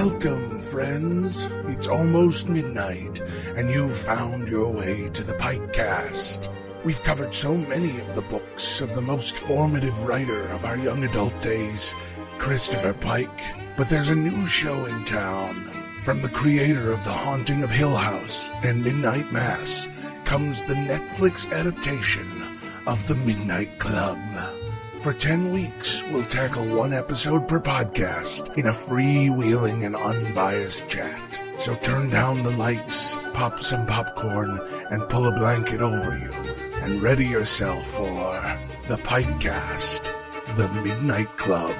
Welcome, friends. It's almost midnight, and you've found your way to the PikeCast. We've covered so many of the books of the most formative writer of our young adult days, Christopher Pike. But there's a new show in town. From the creator of The Haunting of Hill House and Midnight Mass comes the Netflix adaptation of The Midnight Club. For 10 weeks, we'll tackle one episode per podcast in a freewheeling and unbiased chat. So turn down the lights, pop some popcorn, and pull a blanket over you. And ready yourself for the PikeCast, The Midnight Club.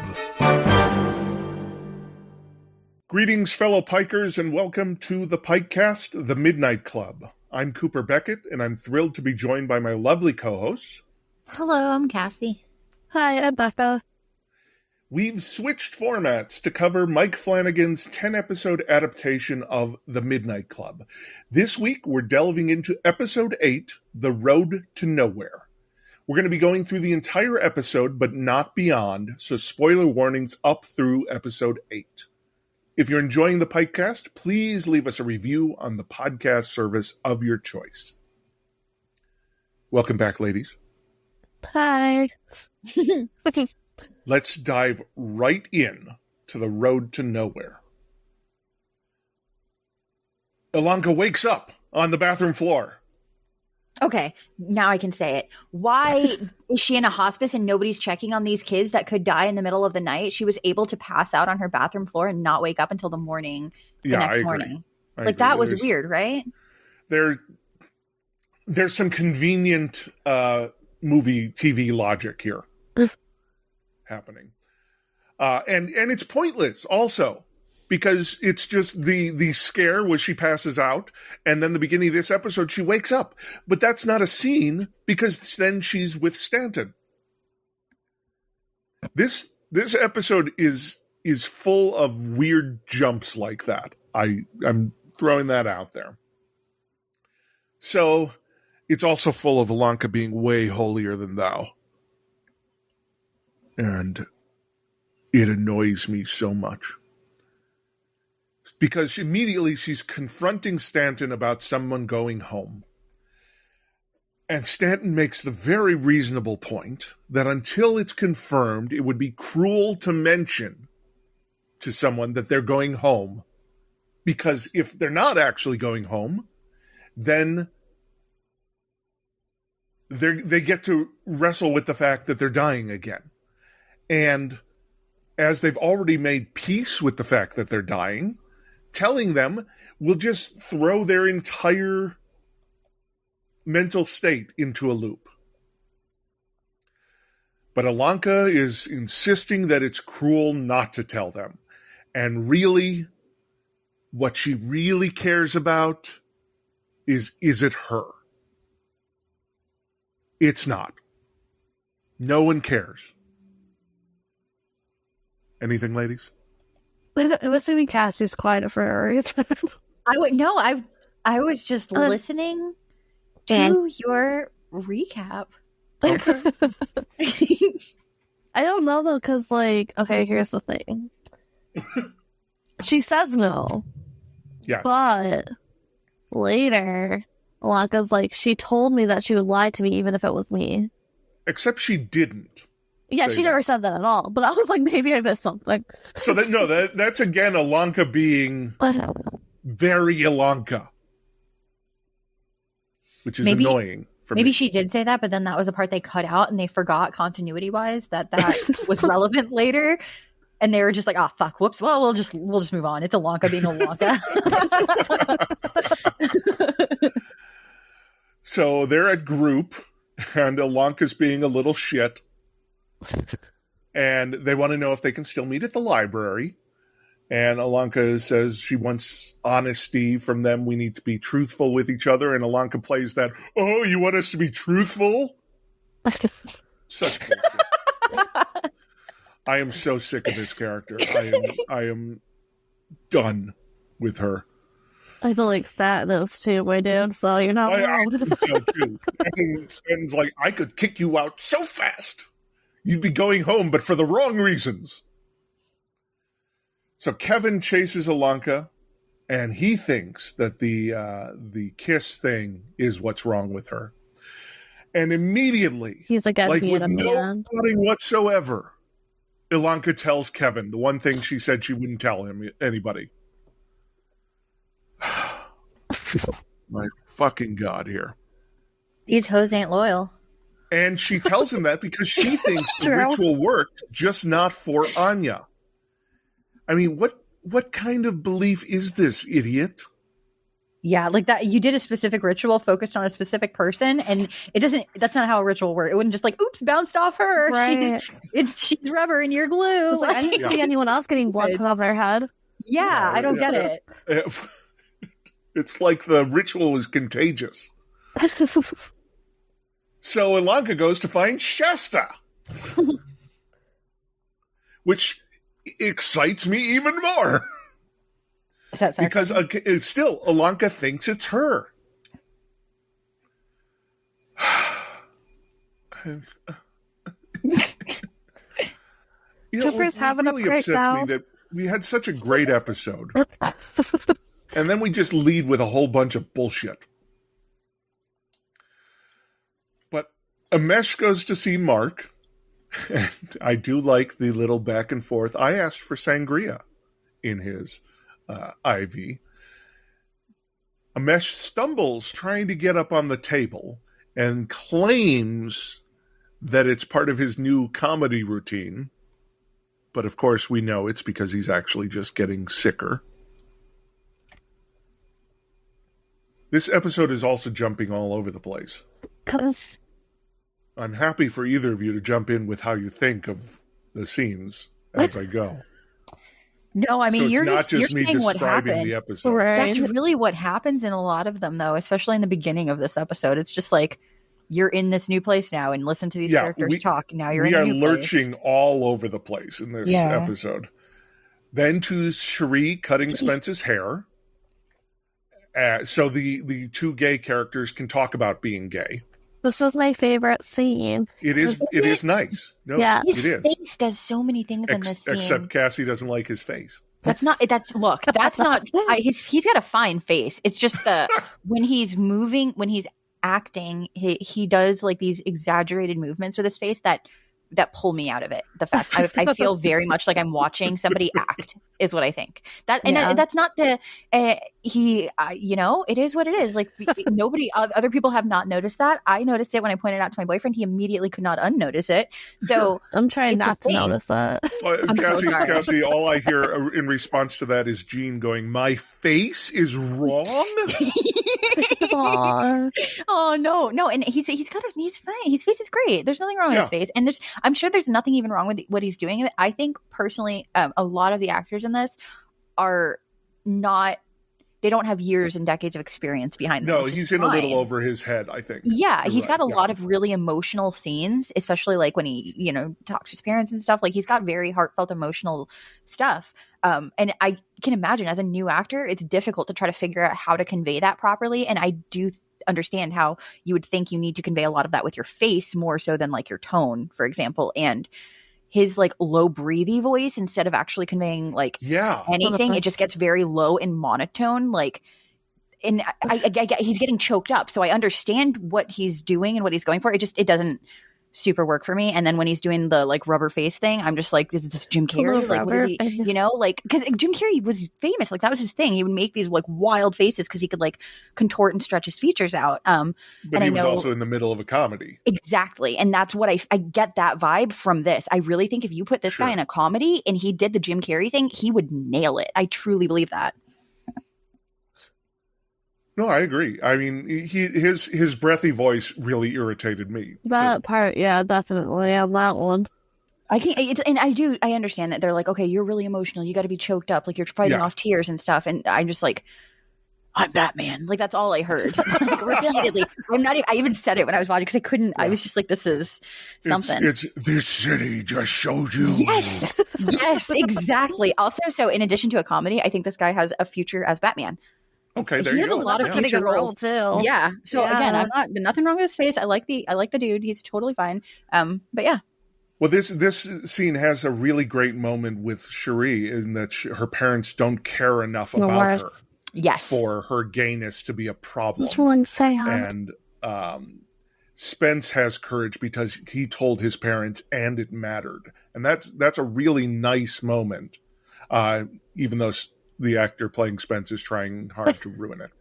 Greetings, fellow Pikers, and welcome to the PikeCast, The Midnight Club. I'm Cooper Beckett, and I'm thrilled to be joined by my lovely co-hosts. Hello, I'm Cassie. Hi, I'm Becca. We've switched formats to cover Mike Flanagan's 10-episode adaptation of The Midnight Club. This week, we're delving into Episode 8, The Road to Nowhere. We're going to be going through the entire episode, but not beyond, so spoiler warnings up through Episode 8. If you're enjoying the PikeCast, please leave us a review on the podcast service of your choice. Welcome back, ladies. Hi. Let's dive right in to the road to nowhere. Ilonka wakes up on the bathroom floor. Okay, now I can say it. Why is she in a hospice and nobody's checking on these kids that could die in the middle of the night? She was able to pass out on her bathroom floor and not wake up until the morning, next morning. That was weird, right? There's some convenient movie TV logic here happening. And it's pointless also, because it's just the scare was she passes out, and then the beginning of this episode she wakes up. But that's not a scene, because then she's with Stanton. This episode is full of weird jumps like that. I'm throwing that out there. So it's also full of Ilonka being way holier than thou. And it annoys me so much. Because immediately she's confronting Stanton about someone going home. And Stanton makes the very reasonable point that until it's confirmed, it would be cruel to mention to someone that they're going home. Because if they're not actually going home, then they get to wrestle with the fact that they're dying again. And as they've already made peace with the fact that they're dying, telling them will just throw their entire mental state into a loop. But Ilonka is insisting that it's cruel not to tell them. And really, what she really cares about is it her? It's not. No one cares. Anything, ladies? I'm assuming Cassie's quiet for a reason. I was just listening to your recap. I don't know though, because okay, here's the thing. She says no. Yes. But later, Ilonka's like, she told me that she would lie to me even if it was me. Except she didn't. Yeah, she never said that at all. But I was like, maybe I missed something. So that's again Ilonka being very Ilonka, which is annoying for me. Maybe she did say that, but then that was the part they cut out, and they forgot continuity-wise that was relevant later, and they were just like, "Oh fuck, whoops. Well, we'll just move on. It's Ilonka being Ilonka." So they're at group, and Ilonka's being a little shit. And they want to know if they can still meet at the library. And Ilonka says she wants honesty from them. We need to be truthful with each other. And Ilonka plays that, oh, you want us to be truthful? Such bullshit. I am so sick of this character. I am done with her. I feel like fatness too, my dude, so you're not wrong. I think so too. Stanton's like, I could kick you out so fast. You'd be going home, but for the wrong reasons. So Kevin chases Ilonka, and he thinks that the kiss thing is what's wrong with her. And immediately, He's again like being with a no man. warning whatsoever, Ilonka tells Kevin the one thing she said she wouldn't tell anybody. My fucking God here. These hoes ain't loyal. And she tells him that because she thinks the True. ritual worked, just not for Anya. I mean, what kind of belief is this, idiot? Yeah, like that. You did a specific ritual focused on a specific person, and it doesn't. That's not how a ritual works. It wouldn't just like, oops, bounced off her. Right. She's rubber and you're glue. It's like, I didn't see anyone else getting blood put on their head. Yeah, I don't get it. It's like the ritual is contagious. So Ilonka goes to find Shasta, which excites me even more. Is that Because still, Ilonka thinks it's her. Cooper's having a really upsets breakdown. me that we had such a great episode, and then we just lead with a whole bunch of bullshit. But Amesh goes to see Mark, and I do like the little back and forth. I asked for sangria in his IV. Amesh stumbles trying to get up on the table and claims that it's part of his new comedy routine. But of course we know it's because he's actually just getting sicker. This episode is also jumping all over the place. I'm happy for either of you to jump in with how you think of the scenes as I go. No, I mean, So it's you're not just me saying what describing happened. the episode. Right. That's really what happens in a lot of them, though, especially in the beginning of this episode. It's just like, you're in this new place now and listen to these characters talk. Now you're in a new We are lurching all over the place in this episode. Then to Cherie cutting Spence's hair. So the two gay characters can talk about being gay. This was my favorite scene. It is nice. No, Yeah. His it is. face does so many things in this scene. Except Cassie doesn't like his face. That's not. That's not. He's got a fine face. It's just when he's moving, when he's acting, he does like these exaggerated movements with his face that pull me out of it. The fact I feel very much like I'm watching somebody act is what I think. That's not the it is what it is. Like nobody, other people have not noticed that. I noticed it when I pointed out to my boyfriend. He immediately could not unnotice it. So I'm trying not to notice that. Cassie, all I hear in response to that is Jean going, "My face is wrong." Oh no, and he's fine. His face is great. There's nothing wrong with his face, and I'm sure there's nothing even wrong with what he's doing. I think personally, a lot of the actors in this are not. They don't have years and decades of experience behind them. No, he's in a little over his head, I think. Yeah, he's got a lot of really emotional scenes, especially like when he, talks to his parents and stuff. Like he's got very heartfelt, emotional stuff. And I can imagine as a new actor, it's difficult to try to figure out how to convey that properly. And I do understand how you would think you need to convey a lot of that with your face more so than like your tone, for example. And his like low breathy voice, instead of actually conveying like anything, it just gets very low and monotone. Like, and I he's getting choked up. So I understand what he's doing and what he's going for. It doesn't super work for me. And then when he's doing the like rubber face thing, I'm just like, this is Jim Carrey. Like, what is he, like, because Jim Carrey was famous. Like that was his thing. He would make these like wild faces because he could like contort and stretch his features out. But he was also in the middle of a comedy. Exactly. And that's what I get that vibe from this. I really think if you put this guy in a comedy and he did the Jim Carrey thing, he would nail it. I truly believe that. No, I agree. I mean, his breathy voice really irritated me. That part, yeah, definitely on that one. I understand that they're like, okay, you're really emotional. You got to be choked up, like you're fighting off tears and stuff. And I'm just like, I'm Batman. Like that's all I heard like, repeatedly. I even said it when I was watching because I couldn't. I was just like, this is something. It's this city just showed you. Yes, exactly. Also, so in addition to a comedy, I think this guy has a future as Batman. Okay, there you go. He has a lot of future roles too. Yeah. So again, nothing wrong with his face. I like the dude. He's totally fine. But yeah. Well, this scene has a really great moment with Cherie in that her parents don't care enough about her Yes. for her gayness to be a problem. That's what I'm saying. And Spence has courage because he told his parents and it mattered. And that's a really nice moment, even though the actor playing Spence is trying hard to ruin it.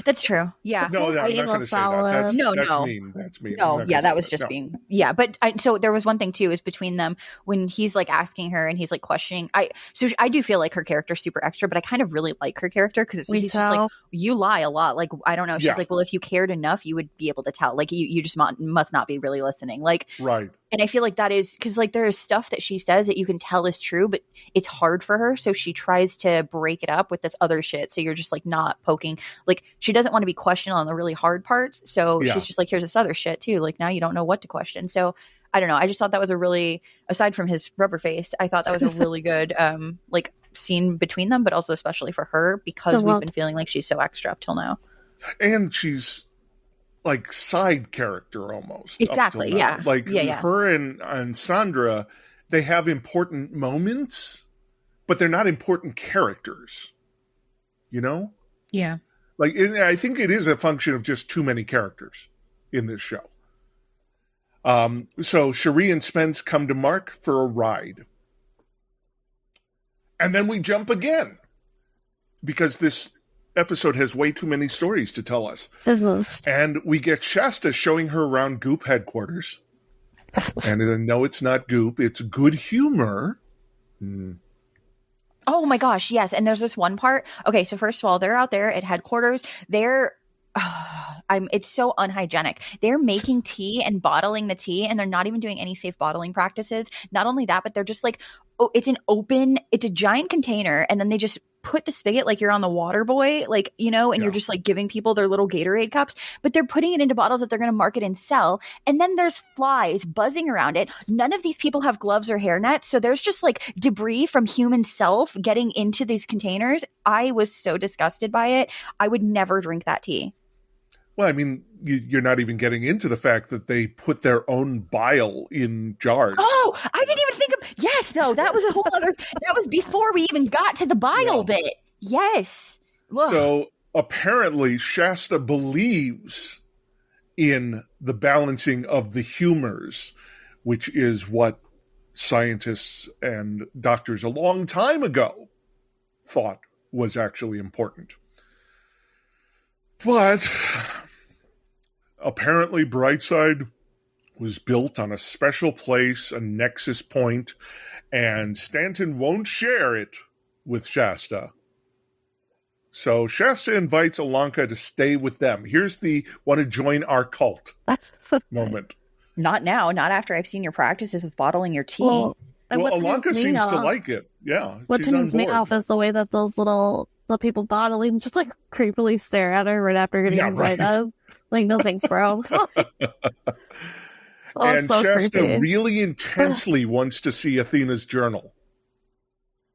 That's true. Yeah. No, I'm not going to say that. That's mean. That's mean. No, yeah, that was just being. Yeah, but so there was one thing too is between them when he's like asking her and he's like questioning. So I do feel like her character's super extra, but I kind of really like her character because he's just like, you lie a lot. Like, I don't know. She's like, well, if you cared enough, you would be able to tell. Like, you just must not be really listening. Like, right. And I feel like that is because like there is stuff that she says that you can tell is true, but it's hard for her. So she tries to break it up with this other shit. So you're just like not poking. Like she doesn't want to be questioned on the really hard parts. So she's just like, here's this other shit too. Like now you don't know what to question. So I don't know. I just thought that was a really, aside from his rubber face, I thought that was a really good like scene between them, but also especially for her because we've been feeling like she's so extra up till now. And she's like side character almost. Exactly. Yeah. Like her and Sandra, they have important moments, but they're not important characters. You know? Yeah. Like I think it is a function of just too many characters in this show. So Cherie and Spence come to Mark for a ride. And then we jump again because this episode has way too many stories to tell us. And we get Shasta showing her around Goop headquarters. And then, no, it's not Goop. It's Good Humor. Oh my gosh, yes. And there's this one part. Okay, so first of all, they're out there at headquarters. It's so unhygienic. They're making tea and bottling the tea, and they're not even doing any safe bottling practices. Not only that, but they're just like, it's a giant container, and then they just put the spigot like you're on the water boy, like, you know, and you're just like giving people their little Gatorade cups, but they're putting it into bottles that they're going to market and sell. And then there's flies buzzing around it. None of these people have gloves or hairnets. So there's just like debris from human self getting into these containers. I was so disgusted by it. I would never drink that tea. Well, I mean, you're not even getting into the fact that they put their own bile in jars. Oh, I didn't even think of. Yes, though that was a whole other. That was before we even got to the bile bit. Yes. Ugh. So apparently, Shasta believes in the balancing of the humors, which is what scientists and doctors a long time ago thought was actually important. But apparently Brightside was built on a special place, a nexus point, and Stanton won't share it with Shasta. So Shasta invites Ilonka to stay with them. Here's the want to join our cult moment. Not now, not after I've seen your practices with bottling your tea. Well Ilonka seems to like it. Yeah. What turns me off is the way that the people bottling just like creepily stare at her right after getting invited. Right. Like, no thanks, bro. And so Shasta creepy. really intensely wants to see Athena's journal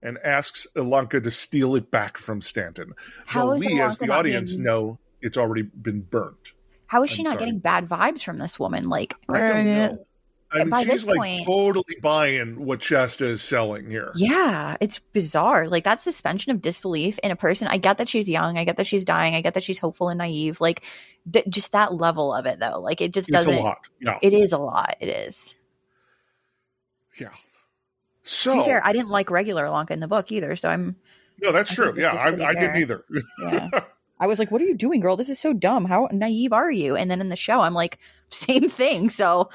and asks Ilonka to steal it back from Stanton. How is we, Ilonka as the audience, know it's already been burnt. How is she not getting bad vibes from this woman? Like, I don't know. I mean, she's like point, totally buying what Shasta is selling here. Yeah, it's bizarre. Like, that suspension of disbelief in a person. I get that she's young. I get that she's dying. I get that she's hopeful and naive. Like, just that level of it, though. Like, it just doesn't. It's a lot. Yeah. It is a lot. It is. Yeah. So, to be fair, I didn't like regular Ilonka in the book either. So I'm. No, that's true. Yeah, I didn't either. Yeah. I was like, what are you doing, girl? This is so dumb. How naive are you? And then in the show, I'm like, same thing. So,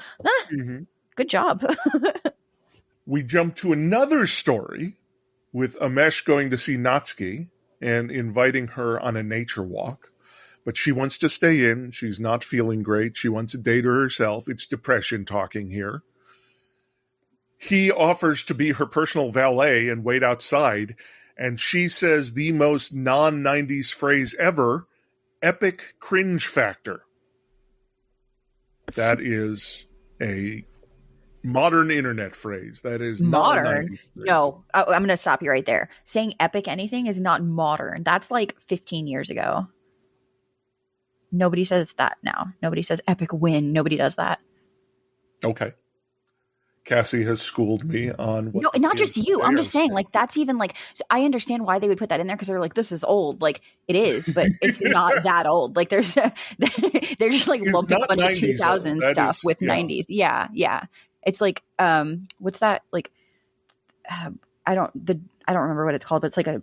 good job. We jump to another story with Amesh going to see Natsuki and inviting her on a nature walk. But she wants to stay in. She's not feeling great. She wants a day to herself. It's depression talking here. He offers to be her personal valet and wait outside. And she says the most non-90s phrase ever, epic cringe factor. That is a modern internet phrase. That is modern. No, I'm going to stop you right there. Saying epic anything is not modern. That's like 15 years ago. Nobody says that now. Nobody says epic win. Nobody does that. Okay. Cassie has schooled me on what. No, not just you. I'm just saying, like, that's even like, I understand why they would put that in there because they're like, this is old. Like, it is, but it's not that old. Like, they're just like lumping a bunch of 2000 stuff with 90s. Yeah, yeah. It's like, what's that? Like, I don't remember what it's called, but it's like I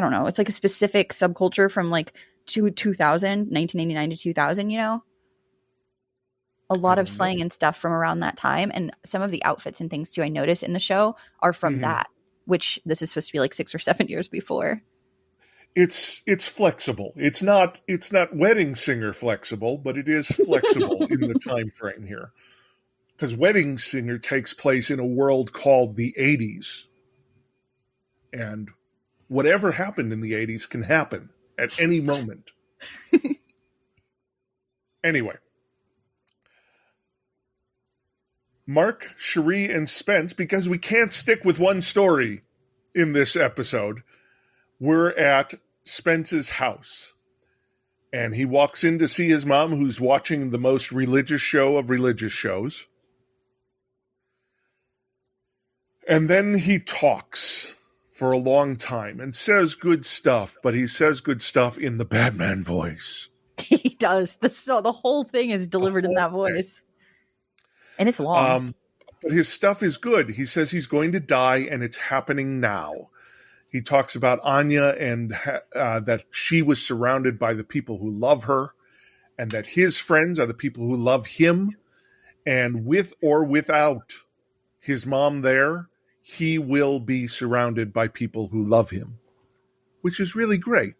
don't know. It's like a specific subculture from like 1999 to 2000, you know? A lot of slang and stuff from around that time, and some of the outfits and things too I notice in the show are from that, which this is supposed to be like 6 or 7 years before. It's flexible. It's not Wedding Singer flexible, but it is flexible in the time frame here. Because Wedding Singer takes place in a world called the 80s. And whatever happened in the 80s can happen at any moment. Anyway. Mark, Cherie, and Spence, because we can't stick with one story in this episode, we're at Spence's house. And he walks in to see his mom, who's watching the most religious show of religious shows. And then he talks for a long time and says good stuff, but he says good stuff in the Batman voice. He does. The whole thing is delivered in that voice. And it's long. But his stuff is good. He says he's going to die, and it's happening now. He talks about Anya and that she was surrounded by the people who love her, and that his friends are the people who love him. And with or without his mom there, he will be surrounded by people who love him, which is really great.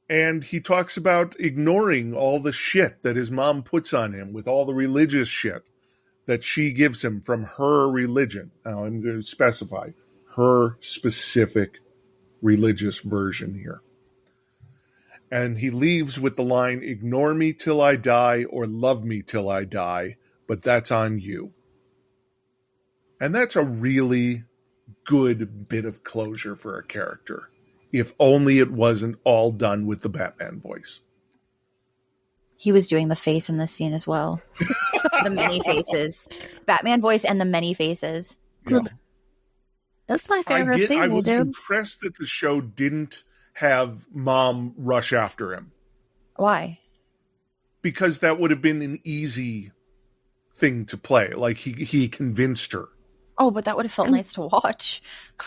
And he talks about ignoring all the shit that his mom puts on him with all the religious shit that she gives him from her religion. Now, I'm going to specify her specific religious version here. And he leaves with the line, ignore me till I die or love me till I die, but that's on you. And that's a really good bit of closure for a character. If only it wasn't all done with the Batman voice. He was doing the face in this scene as well. The many faces. Batman voice and the many faces. Yeah. That's my favorite scene, I was impressed that the show didn't have Mom rush after him. Why? Because that would have been an easy thing to play. Like, he convinced her. Oh, but that would have felt nice to watch.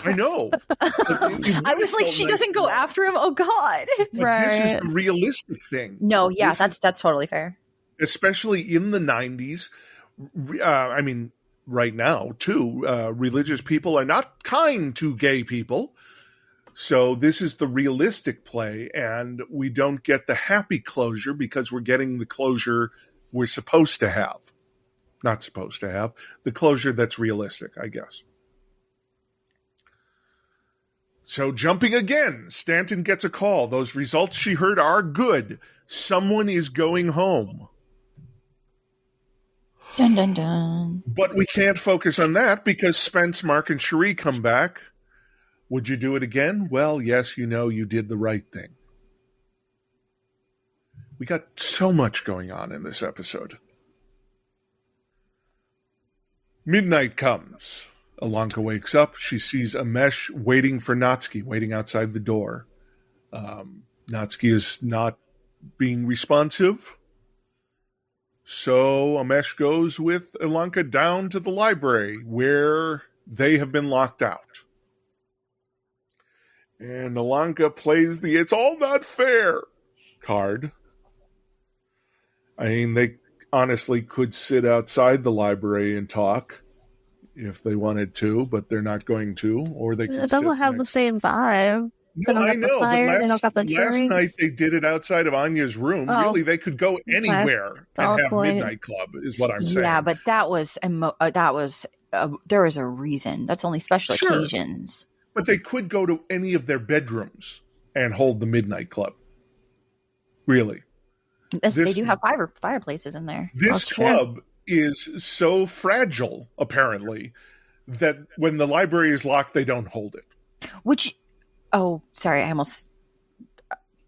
I know. I was like, she doesn't go after him. Oh, God. But this is a realistic thing. No, yeah, that's totally fair. Especially in the 90s. I mean, right now, too, religious people are not kind to gay people. So this is the realistic play, and we don't get the happy closure because we're getting the closure we're supposed to have. Not supposed to have. The closure that's realistic, I guess. So jumping again, Stanton gets a call. Those results she heard are good. Someone is going home. Dun, dun, dun. But we can't focus on that because Spence, Mark, and Cherie come back. Would you do it again? Well, yes, you know you did the right thing. We got so much going on in this episode. Midnight comes. Ilonka wakes up. She sees Amesh waiting for Natsuki, waiting outside the door. Natsuki is not being responsive. So Amesh goes with Ilonka down to the library where they have been locked out. And Ilonka plays the "it's all not fair" card. I mean, they honestly could sit outside the library and talk if they wanted to, but they're not going to. Or they could. It doesn't have the same vibe. No, I know. But last night they did it outside of Anya's room. Oh, really, they could go anywhere and have Midnight Club, is what I'm saying. Yeah, but that was there was a reason. That's only special occasions. But they could go to any of their bedrooms and hold the Midnight Club. Really. They do have fireplaces in there. This club is so fragile, apparently, that when the library is locked, they don't hold it. Oh, sorry, I almost...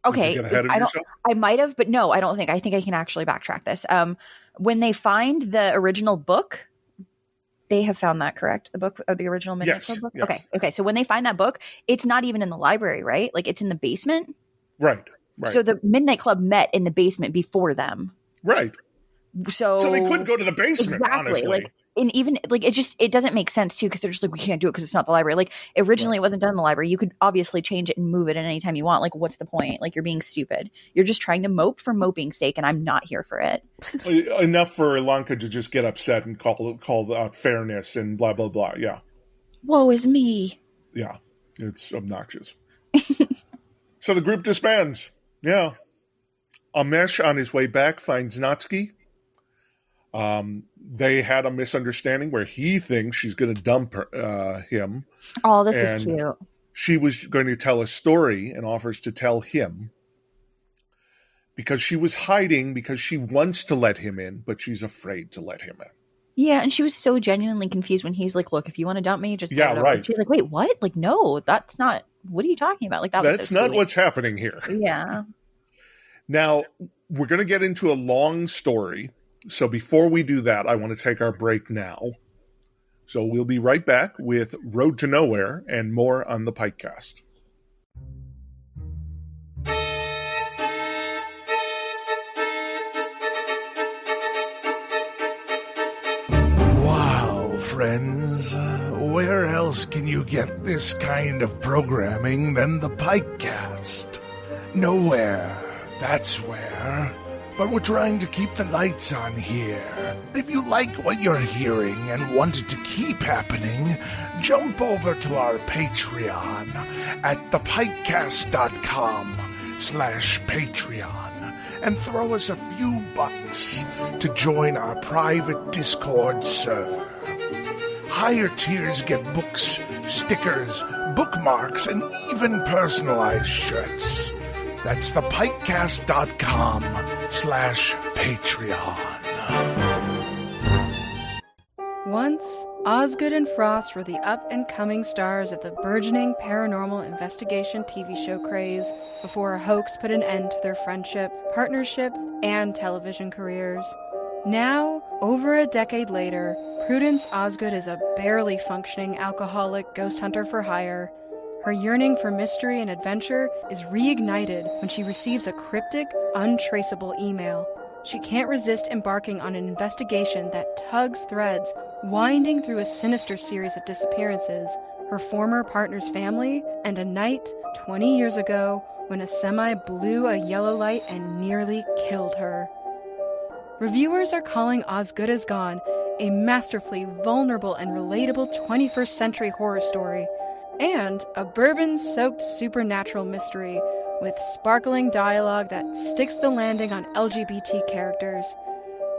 Okay, Did you get ahead of yourself? I might have, but no, I don't think. I think I can actually backtrack this. When they find the original book, They have found that, correct? The book of the original Midnight Club book? Yes. Okay. So when they find that book, it's not even in the library, right? Like it's in the basement. Right. So the Midnight Club met in the basement before them. Right. So they could go to the basement, honestly. Like, and even like it doesn't make sense too, because they're just like, we can't do it because it's not the library. Like originally it wasn't done in the library. You could obviously change it and move it at any time you want. Like what's the point? Like you're being stupid. You're just trying to mope for moping's sake, and I'm not here for it. Enough for Ilonka to just get upset and call out fairness and blah blah blah. Yeah. Woe is me. Yeah, it's obnoxious. So the group disbands. Yeah. Amesh on his way back finds Natsuki. They had a misunderstanding where he thinks she's going to dump him. Oh, this is cute. She was going to tell a story and offers to tell him because she was hiding because she wants to let him in, but she's afraid to let him in. Yeah, and she was so genuinely confused when he's like, look, if you want to dump me, just yeah, right. She's like, wait, what? Like, no, that's not, what are you talking about? Like, that's so not what's happening here. Yeah. Now, we're going to get into a long story. So before we do that, I want to take our break now. So we'll be right back with Road to Nowhere and more on the PikeCast. Wow, friends. Where else can you get this kind of programming than the PikeCast? Nowhere. That's where. But we're trying to keep the lights on here. If you like what you're hearing and want it to keep happening, jump over to our Patreon at thepikecast.com/Patreon and throw us a few bucks to join our private Discord server. Higher tiers get books, stickers, bookmarks, and even personalized shirts. That's thepikecast.com/Patreon. Once, Osgood and Frost were the up-and-coming stars of the burgeoning paranormal investigation TV show craze before a hoax put an end to their friendship, partnership, and television careers. Now, over a decade later, Prudence Osgood is a barely functioning alcoholic ghost hunter for hire. Her yearning for mystery and adventure is reignited when she receives a cryptic, untraceable email. She can't resist embarking on an investigation that tugs threads, winding through a sinister series of disappearances, her former partner's family, and a night 20 years ago when a semi blew a yellow light and nearly killed her. Reviewers are calling Osgood Is Gone a masterfully vulnerable and relatable 21st century horror story, and a bourbon-soaked supernatural mystery with sparkling dialogue that sticks the landing on LGBT characters,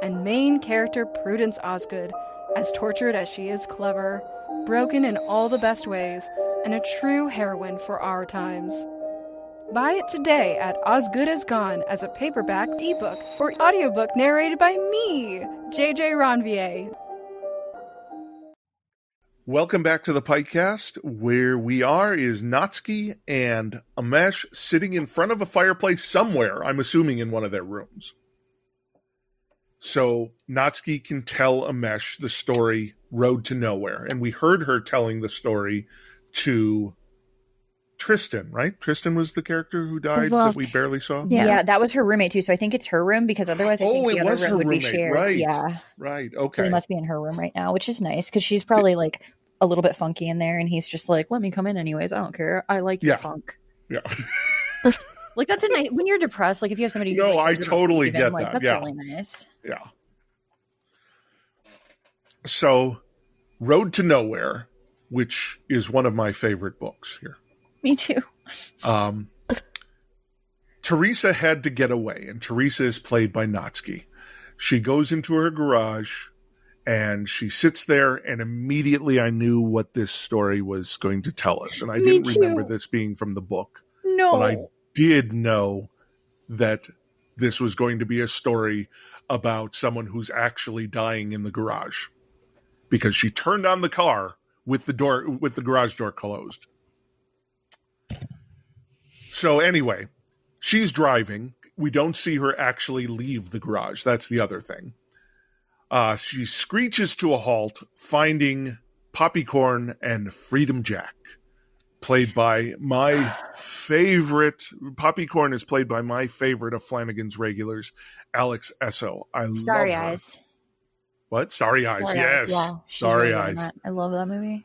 and main character Prudence Osgood, as tortured as she is clever, broken in all the best ways, and a true heroine for our times. Buy it today at Osgood Is Gone as a paperback, ebook, or audiobook narrated by me, JJ Ronvier. Welcome back to the PikeCast. Where we are is Natsuki and Amesh sitting in front of a fireplace somewhere, I'm assuming in one of their rooms. So Natsuki can tell Amesh the story Road to Nowhere. And we heard her telling the story to Tristan, right? Tristan was the character who died that we barely saw? Yeah, that was her roommate too. So I think it's her room because otherwise I think the other room would be shared. Right. Yeah. Right. Okay. So he must be in her room right now, which is nice because she's probably like a little bit funky in there and he's just like, let me come in anyways. I don't care. I like your funk. Yeah. Like that's a nice, when you're depressed, like if you have somebody who's I totally get like, that. That's yeah. really nice. Yeah. So Road to Nowhere, which is one of my favorite books here. Me too. Teresa had to get away, and Teresa is played by Natsuki. She goes into her garage, and she sits there, and immediately I knew what this story was going to tell us. And I didn't remember this being from the book. No. But I did know that this was going to be a story about someone who's actually dying in the garage. Because she turned on the car with the garage door closed. So anyway, she's driving. We don't see her actually leave the garage. That's the other thing. She screeches to a halt, finding Poppycorn and Freedom Jack, played by my favorite. Poppycorn is played by my favorite of Flanagan's regulars, Alex Esso. I love her. Starry Eyes. What? Starry Eyes, yes. Yeah, Starry really Eyes. I love that movie.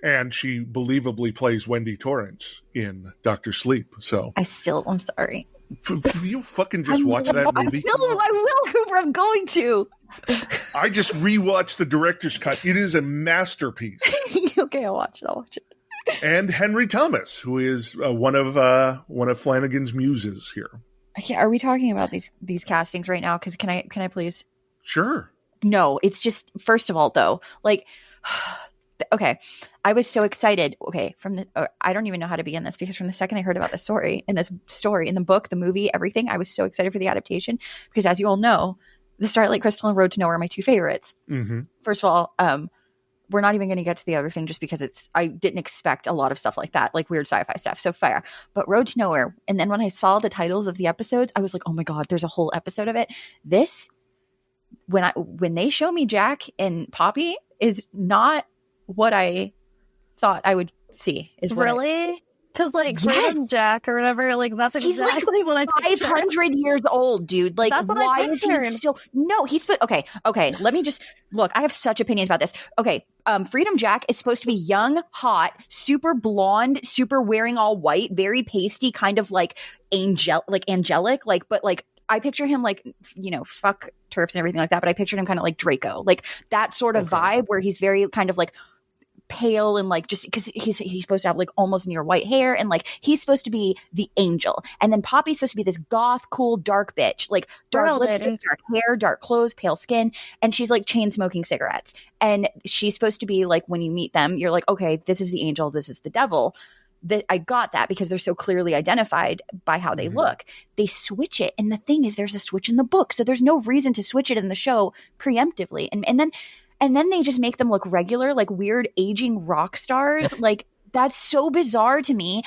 And she believably plays Wendy Torrance in Dr. Sleep. So I'm sorry. You fucking just watch that movie. I will, Cooper. I'm going to. I just rewatched the director's cut. It is a masterpiece. Okay, I'll watch it. And Henry Thomas, who is one of Flanagan's muses here. Are we talking about these castings right now? Because can I please? Sure. No, it's just, first of all, though, like, okay, I was so excited. Okay, I don't even know how to begin this, because from the second I heard about the story in the book, the movie, everything, I was so excited for the adaptation, because as you all know, The Starlight Crystal and Road to Nowhere are my two favorites. Mm-hmm. First of all, we're not even going to get to the other thing just because I didn't expect a lot of stuff like that, like weird sci-fi stuff. So fair. But Road to Nowhere. And then when I saw the titles of the episodes, I was like, oh my God, there's a whole episode of it. This, when they show me Jack and Poppy, is not what I thought I would see. Is really? Because Freedom Jack or whatever, that's exactly what I pictured. 500 years old, dude. Like, that's what why I is he still? No, he's okay. Let me just look. I have such opinions about this. Okay, Freedom Jack is supposed to be young, hot, super blonde, super wearing all white, very pasty, kind of angelic, but I picture him fuck turfs and everything like that, but I pictured him kind of like Draco, like that sort of vibe where he's very kind of pale and just because he's supposed to have almost near white hair, and he's supposed to be the angel, and then Poppy's supposed to be this goth, cool, dark bitch, dark lipstick, dark hair, dark clothes, pale skin, and she's chain smoking cigarettes, and she's supposed to be when you meet them, you're okay, this is the angel, this is the devil. That I got that because they're so clearly identified by how they look. They switch it, and the thing is, there's a switch in the book, so there's no reason to switch it in the show preemptively, and then they just make them look regular, weird aging rock stars. That's so bizarre to me.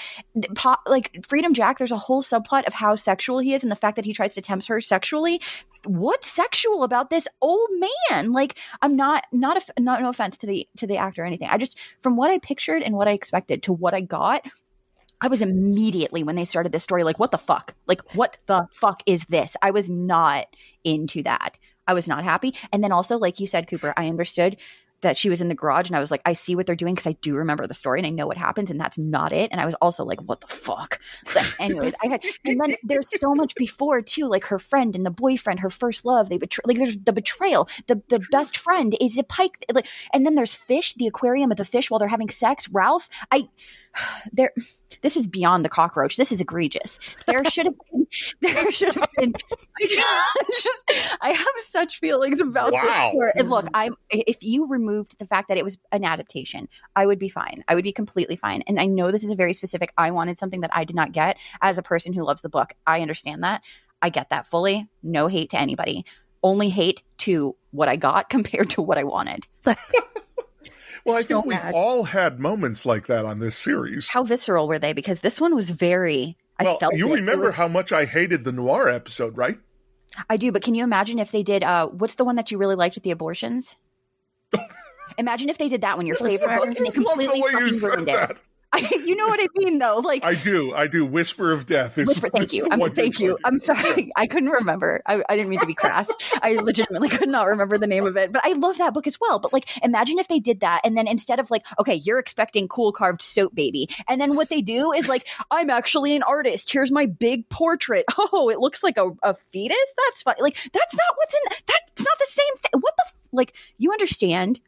Freedom Jack, there's a whole subplot of how sexual he is and the fact that he tries to tempt her sexually. What's sexual about this old man? I'm no offense to the actor or anything. I just, from what I pictured and what I expected to what I got, I was immediately, when they started this story, what the fuck? What the fuck is this? I was not into that. I was not happy. And then also, like you said, Cooper, I understood that she was in the garage, and I was I see what they're doing because I do remember the story and I know what happens, and that's not it. And I was also what the fuck? But anyways, and then there's so much before too, her friend and the boyfriend, her first love, they betray, there's the betrayal, the best friend is a Pike, and then there's fish, the aquarium of the fish while they're having sex, Ralph. This is beyond the cockroach. This is egregious. There should have been. I have such feelings about this. And look, if you removed the fact that it was an adaptation, I would be fine. I would be completely fine. And I know this is a very specific, I wanted something that I did not get as a person who loves the book. I understand that. I get that fully. No hate to anybody. Only hate to what I got compared to what I wanted. Well, I think we've all had moments like that on this series. How visceral were they? Because this one was very... You remember how much I hated the noir episode, right? I do, but can you imagine if they did... what's the one that you really liked with the abortions? Imagine if they did that one, your favorite book, and they completely fucking ruined it. You know what I mean, though. I do. Whisper of Death. Thank you. I'm sorry. I couldn't remember. I didn't mean to be crass. I legitimately could not remember the name of it. But I love that book as well. But imagine if they did that, and then instead of okay, you're expecting cool carved soap baby, and then what they do is I'm actually an artist. Here's my big portrait. Oh, it looks like a fetus. That's funny. That's not what's in. That's not the same thing. What the you understand?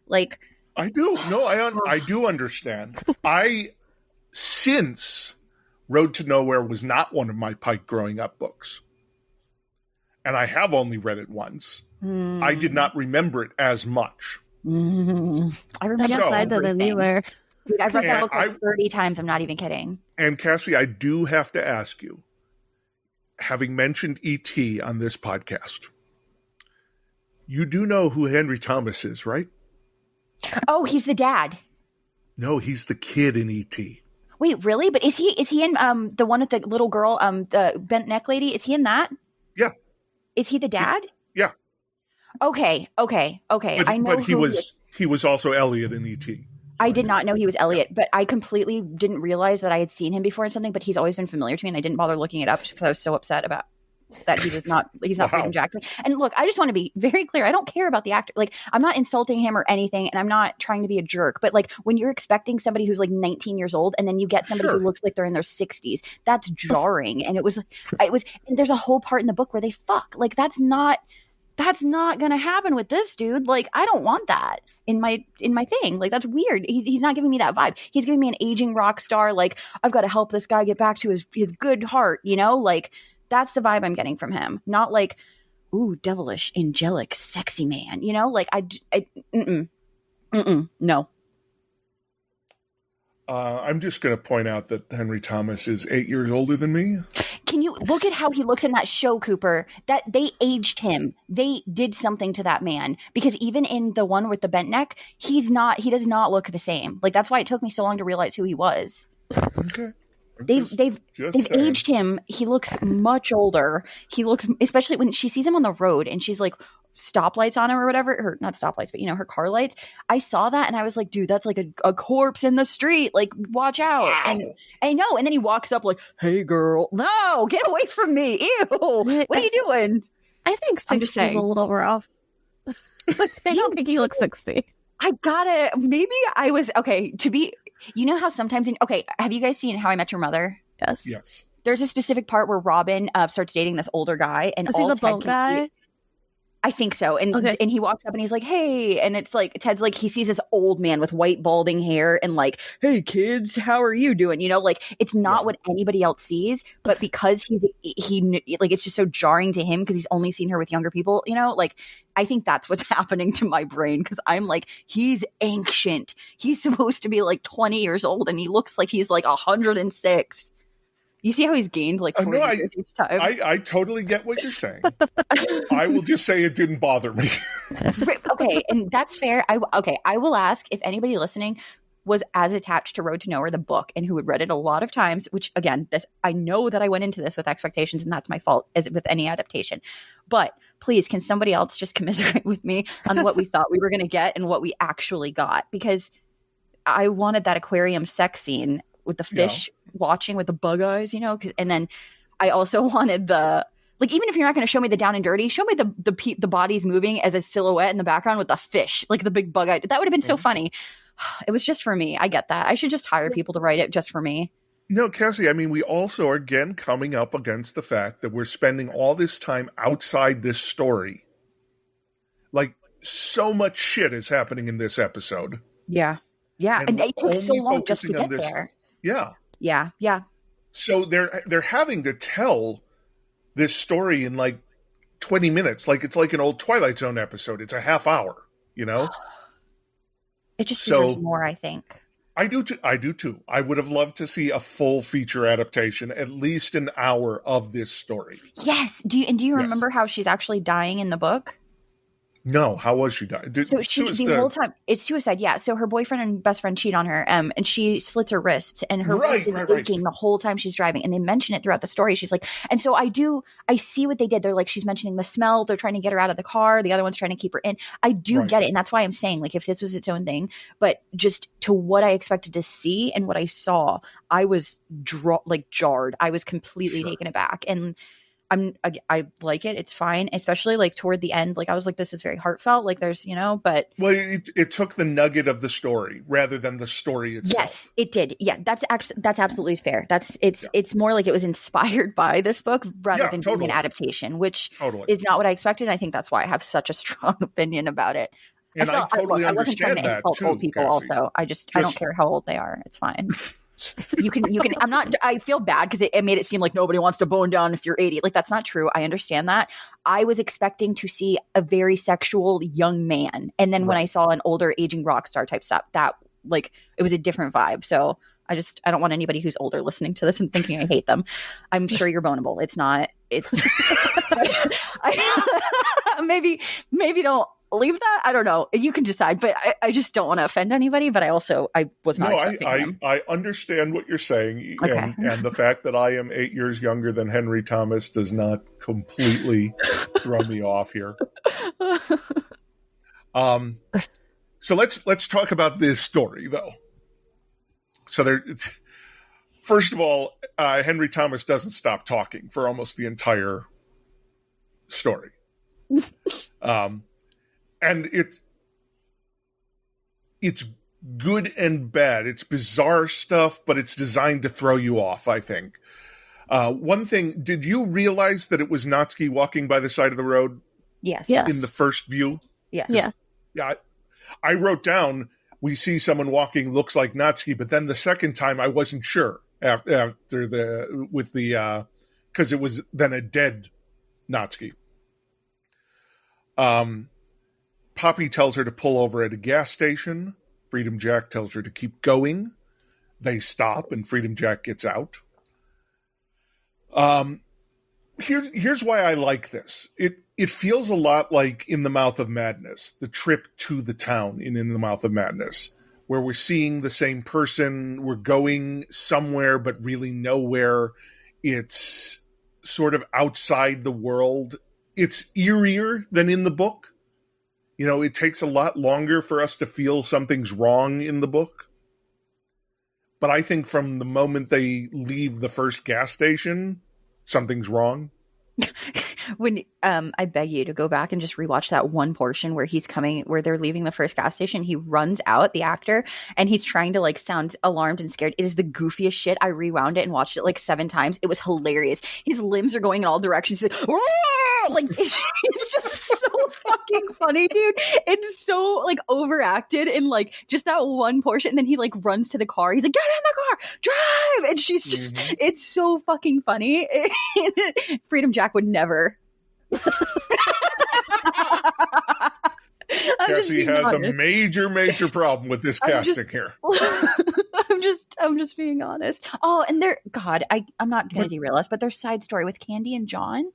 I do. No, I do understand. Since Road to Nowhere was not one of my Pike growing up books, and I have only read it once, I did not remember it as much. I remember. I guess I didn't either. Dude, I've read that book 30 times. I'm not even kidding. And Cassie, I do have to ask you, having mentioned E.T. on this podcast, you do know who Henry Thomas is, right? Oh, he's the dad. No, he's the kid in E.T. Wait, really? But is he in the one with the little girl, the bent neck lady? Is he in that? Yeah. Is he the dad? Yeah. Okay. But, I know he was also Elliot in E.T. I did not know he was Elliot, but I completely didn't realize that I had seen him before in something, but he's always been familiar to me, and I didn't bother looking it up just because I was so upset about that he's not Freedom Jack. And look, I just want to be very clear. I don't care about the actor. Like, I'm not insulting him or anything, and I'm not trying to be a jerk, but like when you're expecting somebody who's like 19 years old and then you get somebody who looks like they're in their 60s, that's jarring. And it was, and there's a whole part in the book where they fuck. Like, that's not going to happen with this dude. Like, I don't want that in my thing. Like, that's weird. He's not giving me that vibe. He's giving me an aging rock star. Like, I've got to help this guy get back to his good heart, you know? Like, that's the vibe I'm getting from him. Not like, ooh, devilish, angelic, sexy man, you know? Like, no. I'm just going to point out that Henry Thomas is 8 years older than me. Can you look at how he looks in that show, Cooper? That they aged him. They did something to that man, because even in the one with the bent neck, he does not look the same. Like, that's why it took me so long to realize who he was. Okay. They've aged him. He looks much older. He looks, especially when she sees him on the road and she's like stoplights on him or whatever, or not stoplights, but you know, her car lights. I saw that and I was like, dude, that's like a corpse in the street. Like, watch out. Wow. And I know. And then he walks up like, hey girl, no, get away from me. Ew. What are you doing? I think 60 is a little rough. Like, I don't think he looks 60. You know how sometimes have you guys seen How I Met Your Mother? Yes. There's a specific part where Robin starts dating this older guy, and is he the boat guy? I think so. And he walks up and he's like, hey, and it's like, Ted's like, he sees this old man with white balding hair and like, hey kids, how are you doing? You know, like, it's not what anybody else sees, but because he like, it's just so jarring to him because he's only seen her with younger people, you know, like, I think that's what's happening to my brain, because I'm like, he's ancient. He's supposed to be like 20 years old and he looks like he's like 106. You see how he's gained like 40 years each time? I totally get what you're saying. I will just say it didn't bother me. Okay, and that's fair. I will ask if anybody listening was as attached to Road to Nowhere, the book, and who had read it a lot of times, which again, I know that I went into this with expectations and that's my fault, as with any adaptation. But please, can somebody else just commiserate with me on what we thought we were going to get and what we actually got? Because I wanted that aquarium sex scene with the fish watching with the bug eyes, you know, and then I also wanted even if you're not going to show me the down and dirty, show me the bodies moving as a silhouette in the background with the fish, like the big bug eye. That would have been so funny. It was just for me. I get that. I should just hire people to write it just for me. No, Cassie, I mean, we also are again coming up against the fact that we're spending all this time outside this story. Like, so much shit is happening in this episode. Yeah. And it took so long just to get there. Yeah. So they're having to tell this story in like 20 minutes. Like, it's like an old Twilight Zone episode. It's a half hour, you know? It just deserves more, I think. I do too. I would have loved to see a full feature adaptation, at least an hour of this story. Yes. Do you remember how she's actually dying in the book? No, how was she dying? Whole time it's suicide. Yeah, so her boyfriend and best friend cheat on her, and she slits her wrists, and her wrist is aching the whole time she's driving. And they mention it throughout the story. She's like, and so I see what they did. They're like, she's mentioning the smell. They're trying to get her out of the car. The other one's trying to keep her in. I do get it, and that's why I'm saying, like, if this was its own thing, but just to what I expected to see and what I saw, I was jarred. I was completely taken aback, and I like it. It's fine, especially like toward the end. Like, I was like, this is very heartfelt. Like, there's, you know, but it took the nugget of the story rather than the story itself. Yes, it did. Yeah, that's absolutely fair. It's more like it was inspired by this book rather than being an adaptation, which is not what I expected. And I think that's why I have such a strong opinion about it. And I totally understand that too. Old people Cassie. Also, I don't care how old they are. It's fine. You can I feel bad because it made it seem like nobody wants to bone down if you're 80. Like, that's not true. I understand that. I was expecting to see a very sexual young man, and then when I saw an older aging rock star type stuff, that, like, it was a different vibe. So I don't want anybody who's older listening to this and thinking I hate them. I'm sure you're boneable. It's not. It's maybe don't believe that? I don't know. You can decide, but I just don't want to offend anybody. But I was not expecting him. I understand what you're saying, Okay. and the fact that I am 8 years younger than Henry Thomas does not completely throw me off here. So let's talk about this story, though. So first of all, Henry Thomas doesn't stop talking for almost the entire story. And it's good and bad. It's bizarre stuff, but it's designed to throw you off, I think. One thing, did you realize that it was Natsuki walking by the side of the road? Yes. In the first view? Yes. Yeah. Yeah. I wrote down, we see someone walking, looks like Natsuki, but then the second time I wasn't sure because it was then a dead Natsuki. Poppy tells her to pull over at a gas station. Freedom Jack tells her to keep going. They stop, and Freedom Jack gets out. Here's why I like this. It feels a lot like In the Mouth of Madness, the trip to the town in the Mouth of Madness, where we're seeing the same person, we're going somewhere but really nowhere. It's sort of outside the world. It's eerier than in the book. You know, it takes a lot longer for us to feel something's wrong in the book. But I think from the moment they leave the first gas station, something's wrong. When I beg you to go back and just rewatch that one portion where where they're leaving the first gas station. He runs out, the actor, and he's trying to like sound alarmed and scared. It is the goofiest shit. I rewound it and watched it like 7 times. It was hilarious. His limbs are going in all directions. He's like, it's just so fucking funny, dude. It's so like overacted in like just that one portion. And then he like runs to the car. He's like, get in the car, drive. And she's just, it's so fucking funny. Freedom Jack would never. Cassie has a major problem with this casting here. I'm just being honest. Oh, and I'm not going to derail us, but their side story with Candy and John.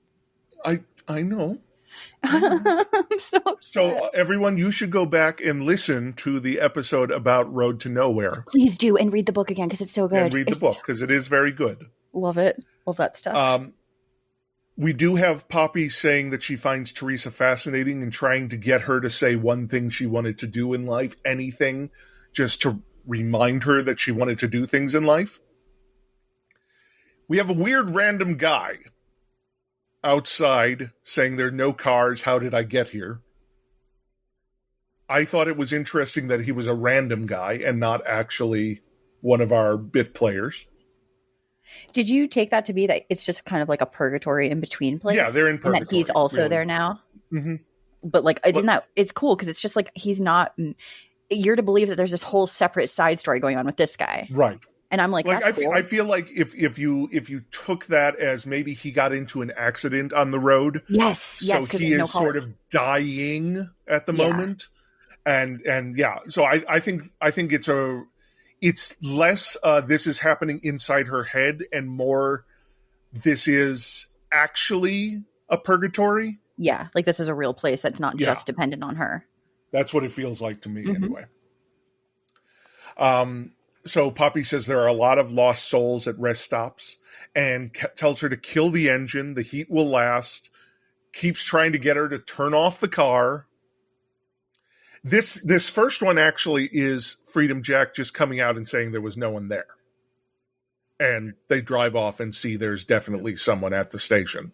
I know. I'm so everyone, you should go back and listen to the episode about Road to Nowhere. Please do, and read the book again because it's so good. And read the book because it is very good. Love it. Love that stuff. We do have Poppy saying that she finds Teresa fascinating and trying to get her to say one thing she wanted to do in life, anything, just to remind her that she wanted to do things in life. We have a weird random guy outside saying there are no cars. How did I get here? I thought it was interesting that he was a random guy and not actually one of our bit players. Did you take that to be that it's just kind of like a purgatory in between place? Yeah, they're in purgatory. And that he's also there now? Mm-hmm. But like, it's cool because it's just like he's not. You're to believe that there's this whole separate side story going on with this guy, right? And I'm like cool. I feel like if you took that as maybe he got into an accident on the road, yes, so he is sort of dying at the moment, and yeah, so I think it's less this is happening inside her head and more this is actually a purgatory. Yeah, like this is a real place that's not just dependent on her. That's what it feels like to me, anyway. So Poppy says there are a lot of lost souls at rest stops and tells her to kill the engine. The heat will last. Keeps trying to get her to turn off the car. This first one actually is Freedom Jack just coming out and saying there was no one there. And they drive off and see there's definitely someone at the station.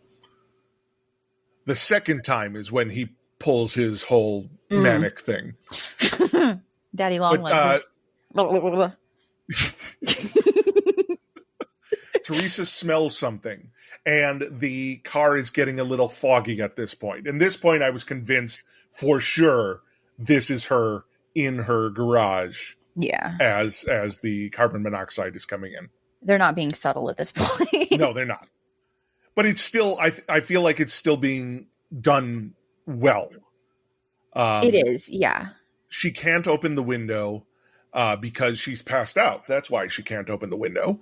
The second time is when he pulls his whole manic thing. Daddy Longlegs. Teresa smells something, and the car is getting a little foggy at this point. And this point, I was convinced for sure this is her in her garage. Yeah, as the carbon monoxide is coming in. They're not being subtle at this point. No, they're not. But it's still, I feel like it's still being done well. It is, yeah. She can't open the window because she's passed out. That's why she can't open the window.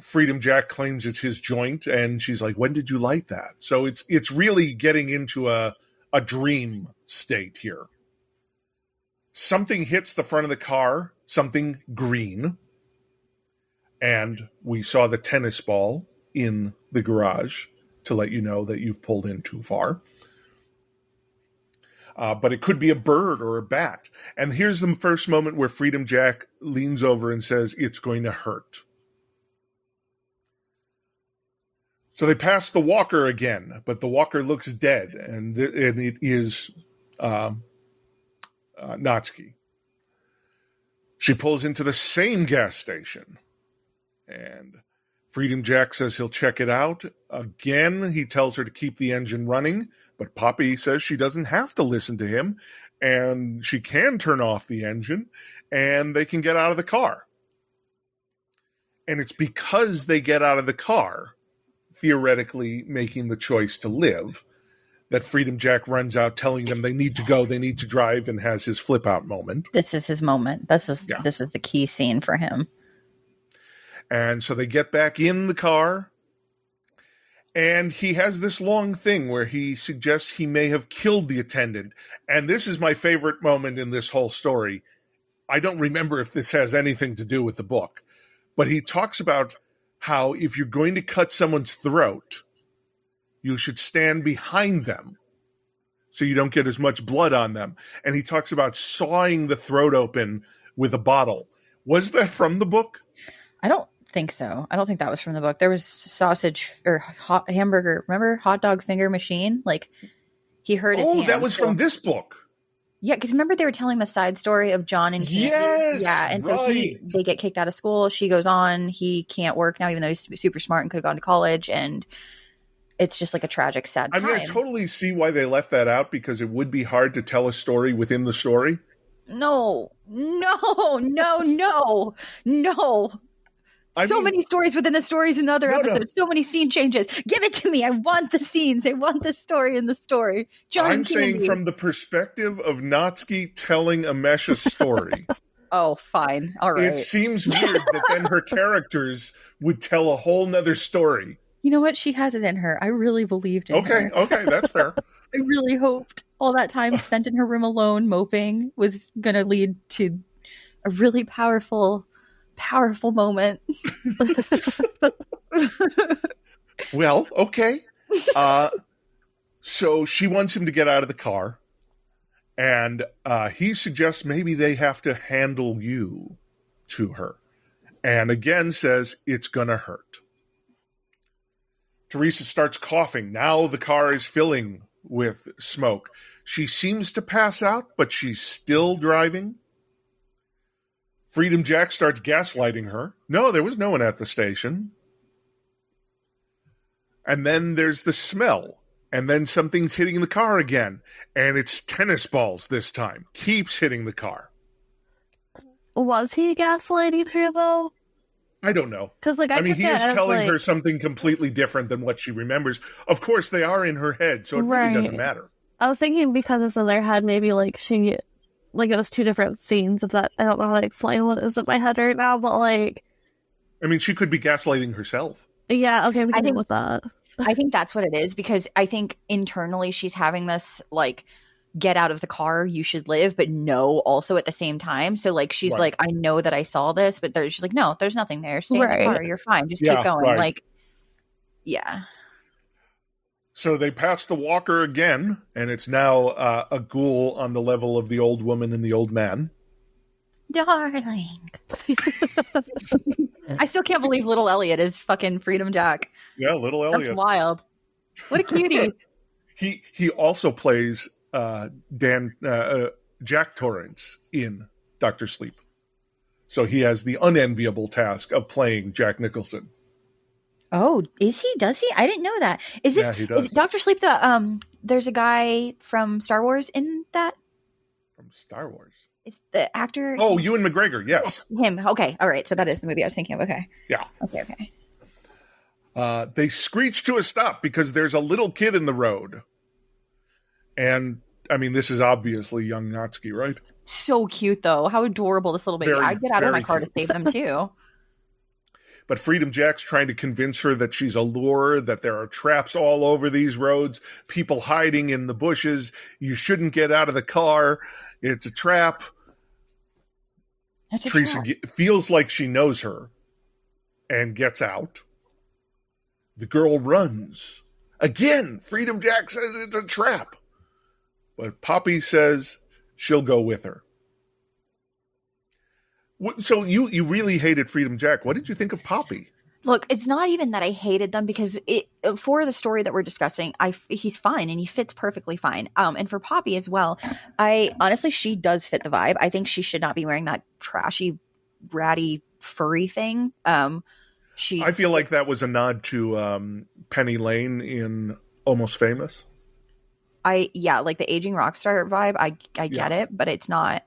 Freedom Jack claims it's his joint, and she's like, "When did you light that?" So it's really getting into a a dream state here. Something hits the front of the car, something green, and we saw the tennis ball in the garage to let you know that you've pulled in too far. But it could be a bird or a bat. And here's the first moment where Freedom Jack leans over and says, "It's going to hurt." So they pass the walker again, but the walker looks dead, and it is Natsuki. She pulls into the same gas station, and Freedom Jack says he'll check it out. Again, he tells her to keep the engine running, but Poppy says she doesn't have to listen to him, and she can turn off the engine, and they can get out of the car. And it's because they get out of the car, theoretically making the choice to live, that Freedom Jack runs out telling them they need to go, they need to drive, and has his flip out moment. This is his moment. This is the key scene for him. And so they get back in the car, and he has this long thing where he suggests he may have killed the attendant. And this is my favorite moment in this whole story. I don't remember if this has anything to do with the book, but he talks about how if you're going to cut someone's throat, you should stand behind them so you don't get as much blood on them. And he talks about sawing the throat open with a bottle. Was that from the book? I don't think so. I don't think that was from the book. There was sausage or hamburger. Remember hot dog finger machine? Like he hurt his hand. That was from this book. Yeah, because remember they were telling the side story of John and Candy? Yes, yeah, and so they get kicked out of school. She goes on. He can't work now, even though he's super smart and could have gone to college. And it's just like a tragic, sad time. I mean, I totally see why they left that out, because it would be hard to tell a story within the story. No. Many stories within the stories in other episodes. So many scene changes. Give it to me. I want the scenes. I want the story in the story. I'm saying from the perspective of Natsuki telling Amesh a story. Oh, fine. All right. It seems weird that then her characters would tell a whole nother story. You know what? She has it in her. I really believed in her. Okay, that's fair. I really hoped all that time spent in her room alone moping was going to lead to a really powerful moment. Well, okay. So she wants him to get out of the car, and he suggests maybe they have to handle you to her, and again says it's gonna hurt. Teresa starts coughing. Now the car is filling with smoke. She seems to pass out, but she's still driving. Freedom Jack starts gaslighting her. No, there was no one at the station. And then there's the smell. And then something's hitting the car again. And it's tennis balls this time. Keeps hitting the car. Was he gaslighting her, though? I don't know. Because, like, I mean, he is telling her something completely different than what she remembers. Of course, they are in her head, so it really doesn't matter. I was thinking because it's in their head, maybe, like, she... Like, it was two different scenes of that. I don't know how to explain what is in my head right now, but, like... I mean, she could be gaslighting herself. Yeah, okay, we can go with that. I think that's what it is, because I think internally she's having this, like, get out of the car, you should live, but no, also at the same time. So, like, she's like, I know that I saw this, but she's like, no, there's nothing there. Stay in the car, you're fine. Just keep going. Right. Like, yeah. So they pass the walker again, and it's now a ghoul on the level of the old woman and the old man. Darling. I still can't believe little Elliot is fucking Freedom Jack. Yeah, little Elliot. That's wild. What a cutie. He also plays Jack Torrance in Dr. Sleep. So he has the unenviable task of playing Jack Nicholson. Oh, is he? Does he? I didn't know that. Is this he does. Is Dr. Sleep there's a guy from Star Wars in that? From Star Wars? Is the actor? Oh, Ewan McGregor, yes. Him. Okay. All right. So that is the movie I was thinking of. Okay. Yeah. Okay. They screech to a stop because there's a little kid in the road. And, I mean, this is obviously young Natsuki, right? So cute, though. How adorable this little baby. I'd get out of my car to save them, too. but Freedom Jack's trying to convince her that she's a lure, that there are traps all over these roads, people hiding in the bushes. You shouldn't get out of the car. It's a trap. Teresa feels like she knows her and gets out. The girl runs. Again, Freedom Jack says it's a trap. But Poppy says she'll go with her. So you really hated Freedom Jack. What did you think of Poppy? Look, it's not even that I hated them, because for the story that we're discussing, he's fine and he fits perfectly fine. And for Poppy as well, honestly, she does fit the vibe. I think she should not be wearing that trashy, ratty, furry thing. I feel like that was a nod to Penny Lane in Almost Famous. Like the aging rock star vibe. I get it, but it's not.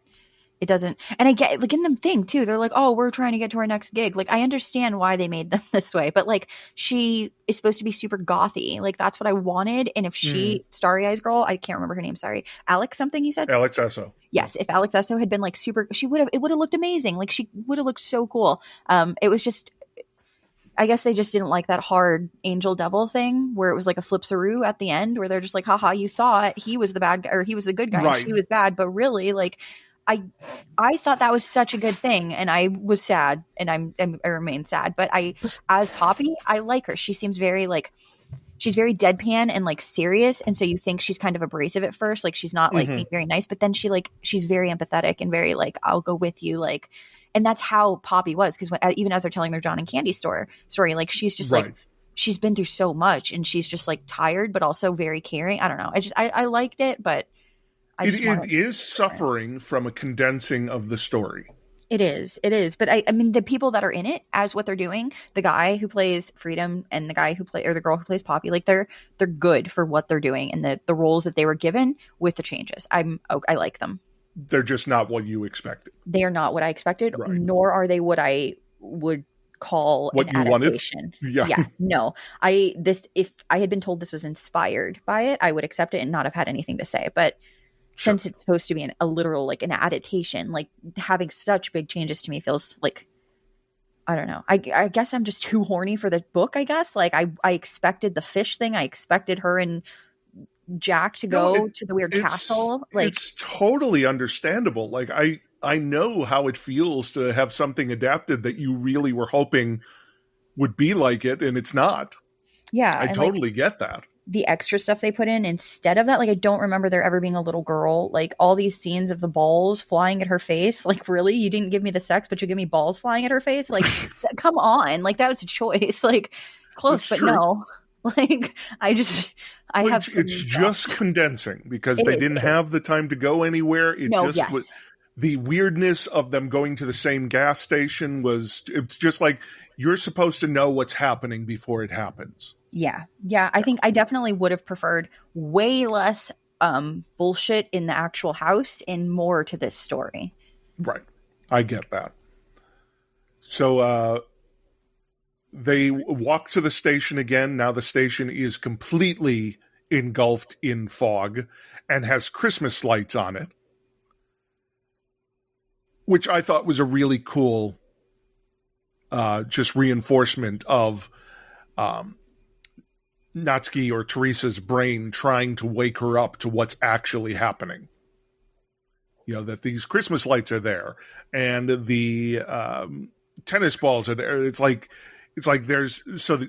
It doesn't, and I get, like, in the thing too, they're like, oh, we're trying to get to our next gig. Like, I understand why they made them this way, but like, she is supposed to be super gothy. Like, that's what I wanted. And if Starry Eyes girl, I can't remember her name, sorry, Alex something you said? Alex Esso. Yes, if Alex Esso had been like super, it would have looked amazing. Like, she would have looked so cool. It was just, I guess they just didn't like that hard angel devil thing where it was like a flipsaroo at the end where they're just like, haha, you thought he was the bad guy, or he was the good guy, right, and she was bad, but really, like, I thought that was such a good thing, and I was sad, and I remain sad. But as Poppy, I like her. She seems very she's very deadpan and like serious, and so you think she's kind of abrasive at first, like she's not like being very nice, but then she's very empathetic and very like, I'll go with you, like, and that's how Poppy was, because even as they're telling their John and Candy story, like she's just like, she's been through so much, and she's just like tired, but also very caring. I don't know. I liked it, but. It is suffering from a condensing of the story. It is. But I mean, the people that are in it, as what they're doing, the guy who plays Freedom and the guy the girl who plays Poppy, like they're good for what they're doing and the roles that they were given with the changes. I like them. They're just not what you expected. They are not what I expected, right, nor are they what I would call what an you adaptation. Wanted. Yeah. No. If I had been told this was inspired by it, I would accept it and not have had anything to say. But since it's supposed to be a literal, like, an adaptation, like, having such big changes to me feels like, I don't know. I guess I'm just too horny for the book, I guess. Like, I expected the fish thing. I expected her and Jack to go to the weird castle. Like, it's totally understandable. Like, I know how it feels to have something adapted that you really were hoping would be like it, and it's not. Yeah. I totally get that. The extra stuff they put in instead of that, like, I don't remember there ever being a little girl. Like, all these scenes of the balls flying at her face, like, really, you didn't give me the sex, but you give me balls flying at her face, like, come on, like, that was a choice, like, close. That's but true. No, like, it's just condensing because they didn't have the time to go anywhere. Was the weirdness of them going to the same gas station it's just like, you're supposed to know what's happening before it happens. Yeah. I think I definitely would have preferred way less bullshit in the actual house and more to this story. Right. I get that. So they walk to the station again. Now the station is completely engulfed in fog and has Christmas lights on it, which I thought was a really cool just reinforcement of Natsuki or Teresa's brain trying to wake her up to what's actually happening. You know, that these Christmas lights are there and the tennis balls are there. It's like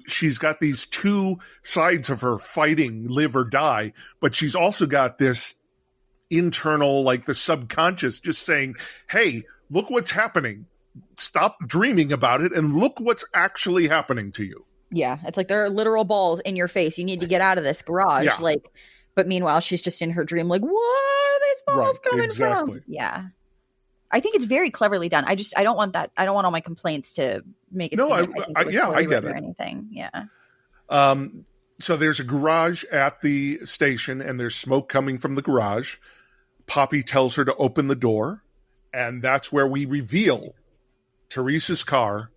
she's got these two sides of her fighting live or die, but she's also got this internal, like the subconscious just saying, hey, look what's happening. Stop dreaming about it and look what's actually happening to you. Yeah, it's like there are literal balls in your face. You need to get out of this garage. Yeah. Like, but meanwhile, she's just in her dream. Like, where are these balls coming from? Yeah, I think it's very cleverly done. I don't want that. I don't want all my complaints to make it. No, I get it. Or anything. Yeah. So there's a garage at the station, and there's smoke coming from the garage. Poppy tells her to open the door, and that's where we reveal Teresa's car.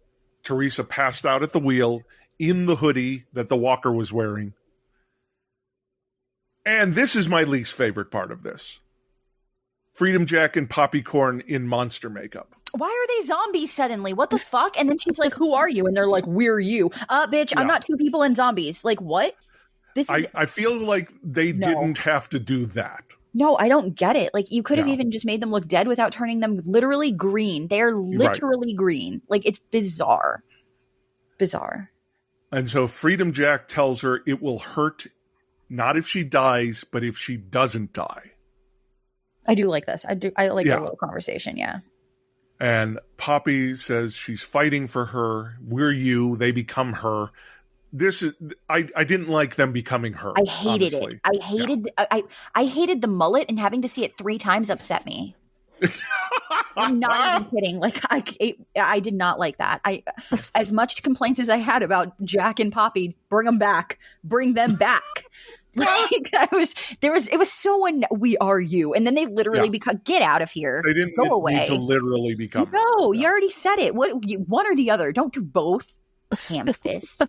Teresa passed out at the wheel in the hoodie that the walker was wearing. And this is my least favorite part of this. Freedom Jack and Poppycorn in monster makeup. Why are they zombies suddenly? What the fuck? And then she's like, who are you? And they're like, we're you. Bitch, I'm not two people and zombies. Like, what? This is... I feel like they didn't have to do that. No, I don't get it. Like, you could have even just made them look dead without turning them literally green. They're literally green. Like, it's bizarre. Bizarre. And so Freedom Jack tells her it will hurt, not if she dies, but if she doesn't die. I do like this. I like the little conversation, yeah. And Poppy says she's fighting for her. We're you. They become her. This is I didn't like them becoming her. I hated it. I hated the mullet, and having to see it 3 times upset me. I'm not even kidding. Like I did not like that. As much complaints as I had about Jack and Poppy, bring them back. Like it was so we are you, and then they literally become get out of here. They didn't go away. Need to literally become. No, you already said it. One or the other? Don't do both. Ham fist.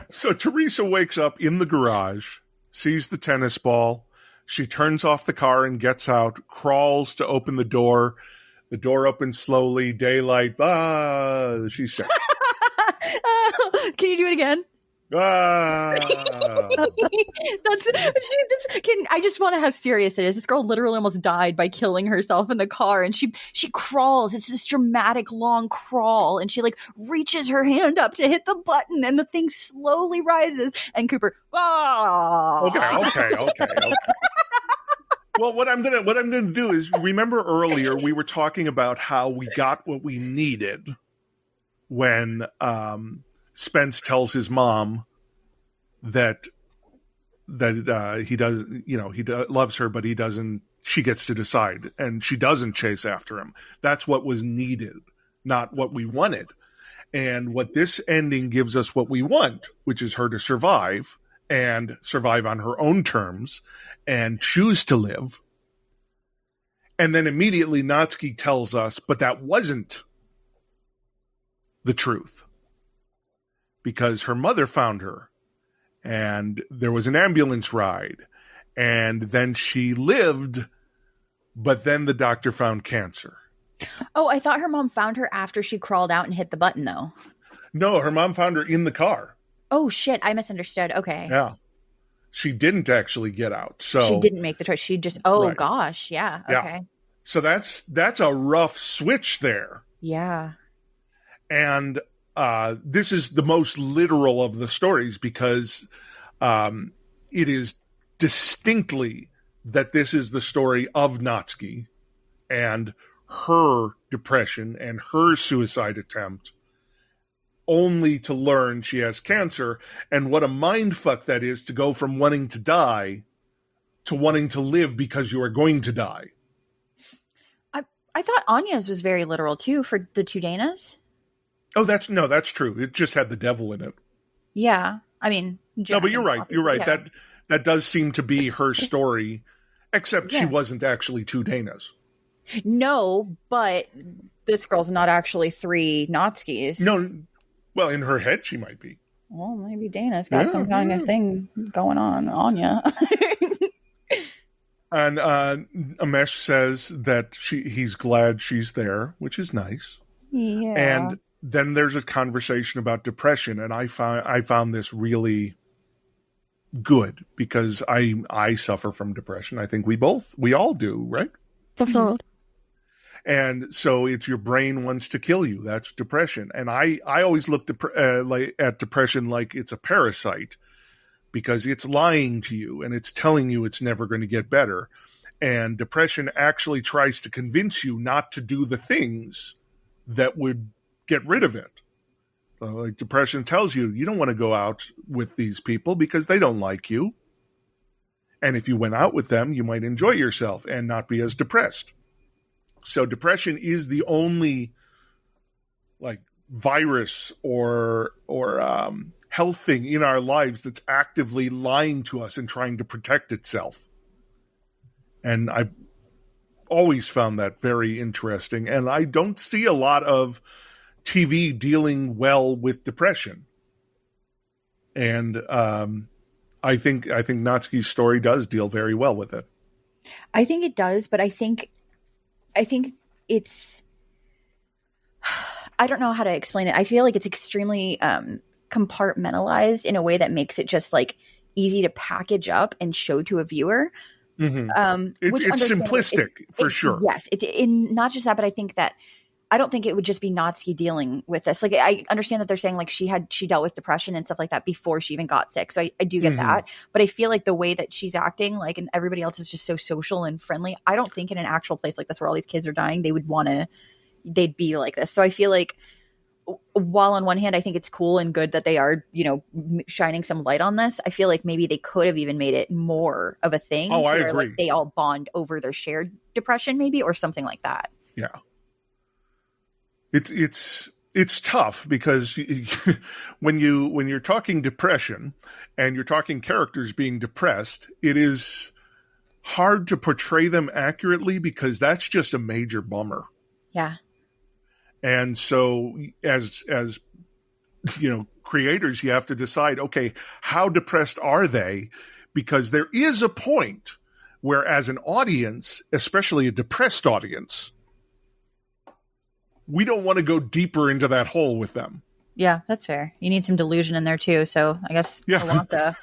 So Teresa wakes up in the garage, sees the tennis ball. She turns off the car and gets out, crawls to open the door. The door opens slowly. Daylight. She's sick. Can you do it again? I just want to how serious it is. This girl literally almost died by killing herself in the car, and she crawls. It's this dramatic long crawl, and she like reaches her hand up to hit the button, and the thing slowly rises. And Cooper, Okay. Well, what I'm gonna do is, remember earlier we were talking about how we got what we needed when Spence tells his mom that he does, he loves her, but he doesn't. She gets to decide, and she doesn't chase after him. That's what was needed, not what we wanted. And what this ending gives us what we want, which is her to survive and survive on her own terms and choose to live. And then immediately Natsuki tells us, but that wasn't the truth, because her mother found her and there was an ambulance ride, and then she lived, but then the doctor found cancer. Oh, I thought her mom found her after she crawled out and hit the button, though. No, her mom found her in the car. Oh, shit. I misunderstood. Okay. Yeah. She didn't actually get out. So she didn't make the choice. She just, gosh. Yeah. Okay. Yeah. So that's a rough switch there. Yeah. And this is the most literal of the stories, because it is distinctly that this is the story of Natsuki and her depression and her suicide attempt, only to learn she has cancer, and what a mindfuck that is, to go from wanting to die to wanting to live because you are going to die. I thought Anya's was very literal too, for the 2 Danas. Oh, that's true. It just had the devil in it. Yeah. I mean, no, but you're right. You're right. Yeah. That does seem to be her story, except she wasn't actually 2 Danas. No, but this girl's not actually 3 Natsukis. No, well, in her head she might be. Well, maybe Dana's got some kind of thing going on, Anya. And Amesh says that he's glad she's there, which is nice. Yeah. And then there's a conversation about depression, and I found this really good, because I suffer from depression. I think we all do, right? Definitely. And so it's your brain wants to kill you. That's depression. And I always look at depression like it's a parasite, because it's lying to you and it's telling you it's never going to get better. And depression actually tries to convince you not to do the things that would get rid of it. Like depression tells you don't want to go out with these people because they don't like you. And if you went out with them, you might enjoy yourself and not be as depressed. So depression is the only virus or health thing in our lives that's actively lying to us and trying to protect itself. And I've always found that very interesting. And I don't see a lot of TV dealing well with depression. And I think Natsuki's story does deal very well with it. I think it does, but I think it's, I don't know how to explain it. I feel like it's extremely compartmentalized in a way that makes it just like easy to package up and show to a viewer. Mm-hmm. It's simplistic for sure. Yes, not just that, but I think that I don't think it would just be Natsuki dealing with this. Like, I understand that they're saying like she dealt with depression and stuff like that before she even got sick. So I do get that, but I feel like the way that she's acting, like, and everybody else is just so social and friendly. I don't think in an actual place like this where all these kids are dying, they'd be like this. So I feel like while on one hand, I think it's cool and good that they are, shining some light on this. I feel like maybe they could have even made it more of a thing. Oh, I agree. Like, they all bond over their shared depression, maybe, or something like that. Yeah. It's tough because when you're talking depression and you're talking characters being depressed, it is hard to portray them accurately because that's just a major bummer. Yeah. And so as creators, you have to decide, okay, how depressed are they? Because there is a point where as an audience, especially a depressed audience, we don't want to go deeper into that hole with them. Yeah, that's fair. You need some delusion in there too. So I guess Ilonka.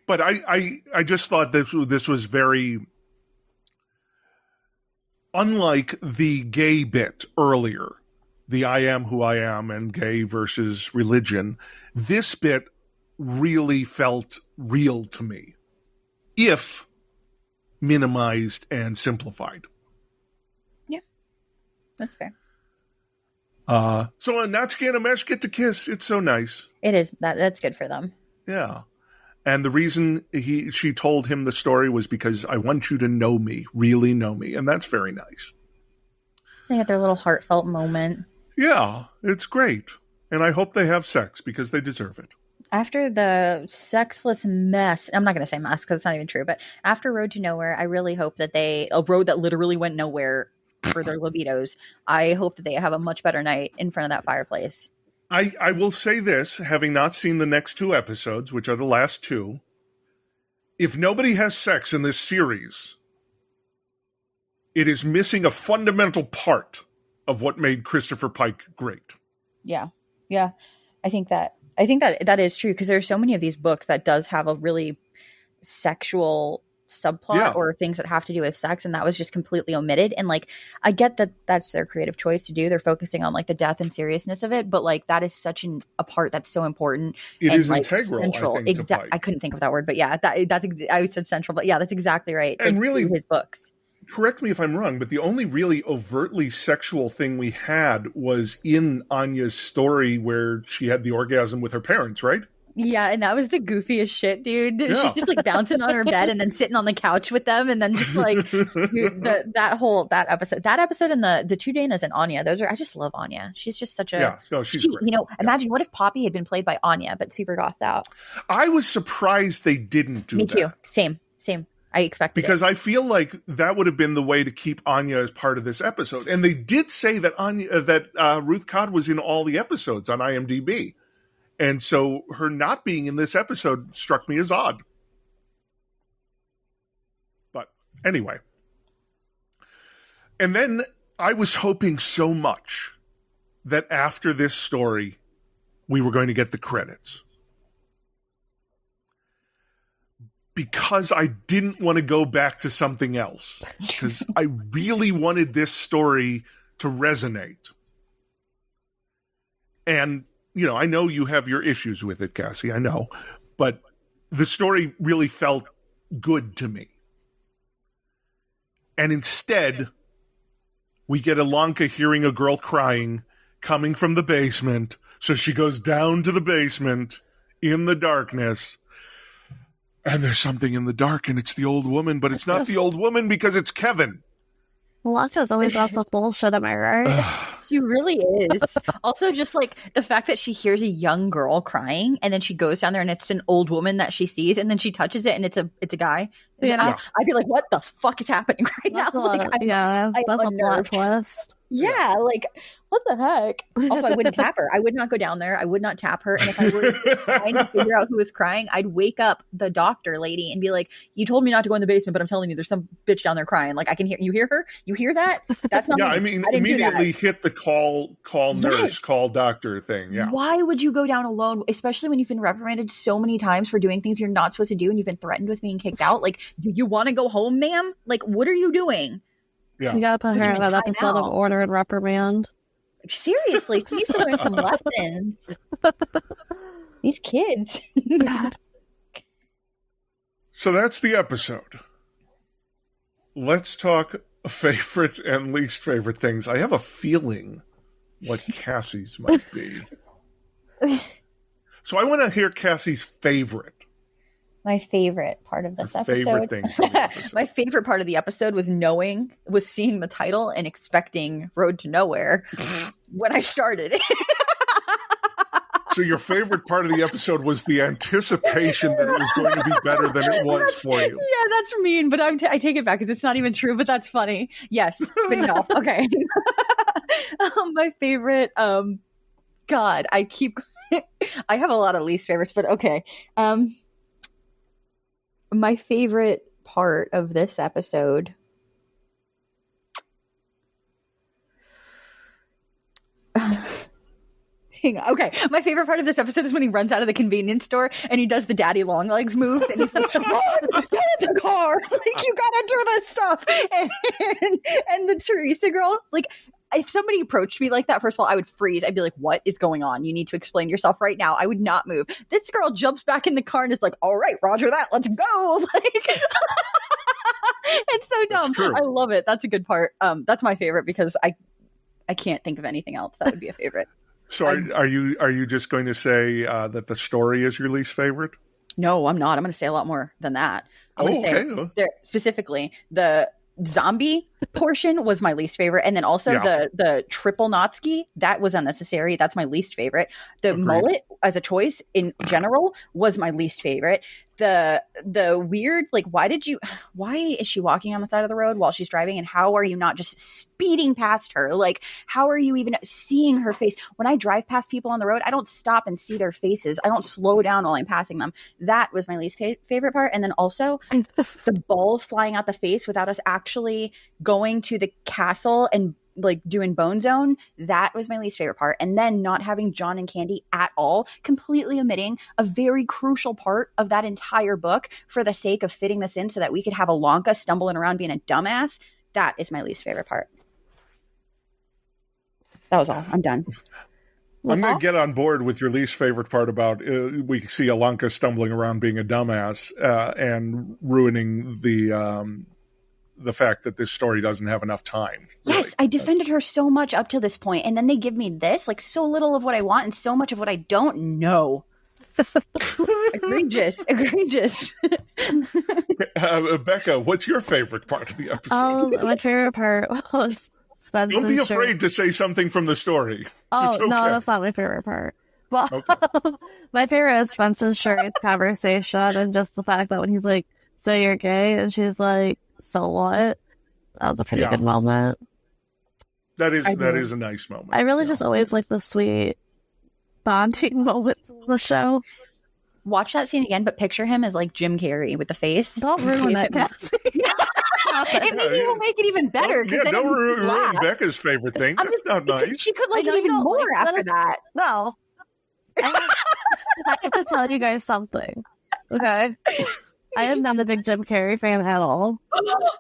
But I just thought this was very unlike the gay bit earlier, the I am who I am and gay versus religion. This bit really felt real to me, if minimized and simplified. That's fair. So Natsuki and Amesh get to kiss. It's so nice. It is. That's good for them. Yeah. And the reason she told him the story was because I want you to know me, really know me. And that's very nice. They had their little heartfelt moment. Yeah, it's great. And I hope they have sex because they deserve it. After the sexless mess, I'm not going to say mess because it's not even true, but after Road to Nowhere, I really hope that a road that literally went nowhere for their libidos, I hope that they have a much better night in front of that fireplace. I will say this, having not seen the next two episodes, which are the last two, if nobody has sex in this series, it is missing a fundamental part of what made Christopher Pike great. Yeah. Yeah. I think that is true because there's so many of these books that does have a really sexual subplot or things that have to do with sex, and that was just completely omitted. And like, I get that that's their creative choice to do. They're focusing on like the death and seriousness of it, but like that is such a part that's so important. It and, is like, integral. Central. I think, I couldn't think of that word, but yeah, I said central, but yeah, that's exactly right. And like, really, his books. Correct me if I'm wrong, but the only really overtly sexual thing we had was in Anya's story where she had the orgasm with her parents, right? Yeah, and that was the goofiest shit, dude. Yeah. She's just like bouncing on her bed and then sitting on the couch with them, and then just like dude, that episode and the two Danas and Anya. I just love Anya. She's just such a she's great. Imagine what if Poppy had been played by Anya but super gothed out. I was surprised they didn't do that. Me too. Same. I expected because I feel like that would have been the way to keep Anya as part of this episode. And they did say that Ruth Codd was in all the episodes on IMDb. And so her not being in this episode struck me as odd. But anyway. And then I was hoping so much that after this story, we were going to get the credits. Because I didn't want to go back to something else. Because I really wanted this story to resonate. And I know you have your issues with it, Cassie, I know. But the story really felt good to me. And instead, we get Ilonka hearing a girl crying, coming from the basement. So she goes down to the basement in the darkness. And there's something in the dark, and it's the old woman. But it's not the old woman because it's Kevin. Ilonka's always off the bullshit, am I right? She really is. Also, just like the fact that she hears a young girl crying, and then she goes down there, and it's an old woman that she sees, and then she touches it, and it's a guy. Yeah. I'd be like, "What the fuck is happening right now?" That's a plot twist. Yeah, like What the heck? Also, I wouldn't tap her. I would not go down there. I would not tap her. And if I were trying to figure out who was crying, I'd wake up the doctor lady and be like, "You told me not to go in the basement, but I'm telling you, there's some bitch down there crying. Like, I can hear. You hear her? You hear that? That's not." Yeah, me. I mean, immediately hit the call nurse, call doctor thing. Yeah. Why would you go down alone, especially when you've been reprimanded so many times for doing things you're not supposed to do, and you've been threatened with being kicked out? Like, do you want to go home, ma'am? Like, what are you doing? Yeah. You gotta put her in that episode of Order and Reprimand. Seriously, she needs to learn some lessons. These kids. So that's the episode. Let's talk favorite and least favorite things. I have a feeling what Cassie's might be. So I want to hear Cassie's favorite. My favorite part of this episode. Favorite thing from the episode. My favorite part of the episode was seeing the title and expecting Road to Nowhere when I started. So your favorite part of the episode was the anticipation that it was going to be better than it was for you. Yeah, that's mean, but I take it back because it's not even true, but that's funny. Yes, but no. Okay. My favorite, God, I have a lot of least favorites, but okay. My favorite part of this episode. Hang on. Okay, my favorite part of this episode is when he runs out of the convenience store and he does the daddy long legs move and he's like, "Oh, get in the car! Like, you gotta do this stuff!" And the Teresa girl, like, if somebody approached me like that, first of all, I would freeze. I'd be like, "What is going on? You need to explain yourself right now." I would not move. This girl jumps back in the car and is like, "All right, roger that. Let's go!" Like, it's so dumb. I love it. That's a good part. That's my favorite because I can't think of anything else that would be a favorite. So are you just going to say that the story is your least favorite? No, I'm not. I'm going to say a lot more than that. I'm going to say specifically the zombie portion was my least favorite, and then also the triple Natsuki, that was unnecessary. That's my least favorite. The mullet as a choice in general was my least favorite. The weird, like, why is she walking on the side of the road while she's driving, and how are you not just speeding past her? Like, how are you even seeing her face? When I drive past people on the road, I don't stop and see their faces. I don't slow down while I'm passing them. That was my least favorite part. And then also the balls flying out the face without us actually going to the castle and like doing Bone Zone, that was my least favorite part. And then not having John and Candy at all, completely omitting a very crucial part of that entire book for the sake of fitting this in so that we could have Ilonka stumbling around being a dumbass. That is my least favorite part. That was all. I'm done. I'm going to get on board with your least favorite part about we see Ilonka stumbling around being a dumbass and ruining the fact that this story doesn't have enough time. Yes, really. I defended her so much up to this point, and then they give me this, like, so little of what I want and so much of what I don't know. Egregious. Becca, what's your favorite part of the episode? My favorite part was Spence. Don't be afraid to say something from the story. Oh, okay. No, that's not my favorite part. Well, my favorite is Spence and Sherry's conversation, and just the fact that when he's like, "So you're gay?" and she's like, "So what?" That was a pretty good moment. That is a nice moment. I really just always like the sweet bonding moments of the show. Watch that scene again, but picture him as like Jim Carrey with the face. Don't ruin that, Cassie. Maybe we'll make it even better. Don't ruin Becca's favorite thing. That's not nice. She could like it even more after that. No. I have to tell you guys something. Okay. I am not a big Jim Carrey fan at all.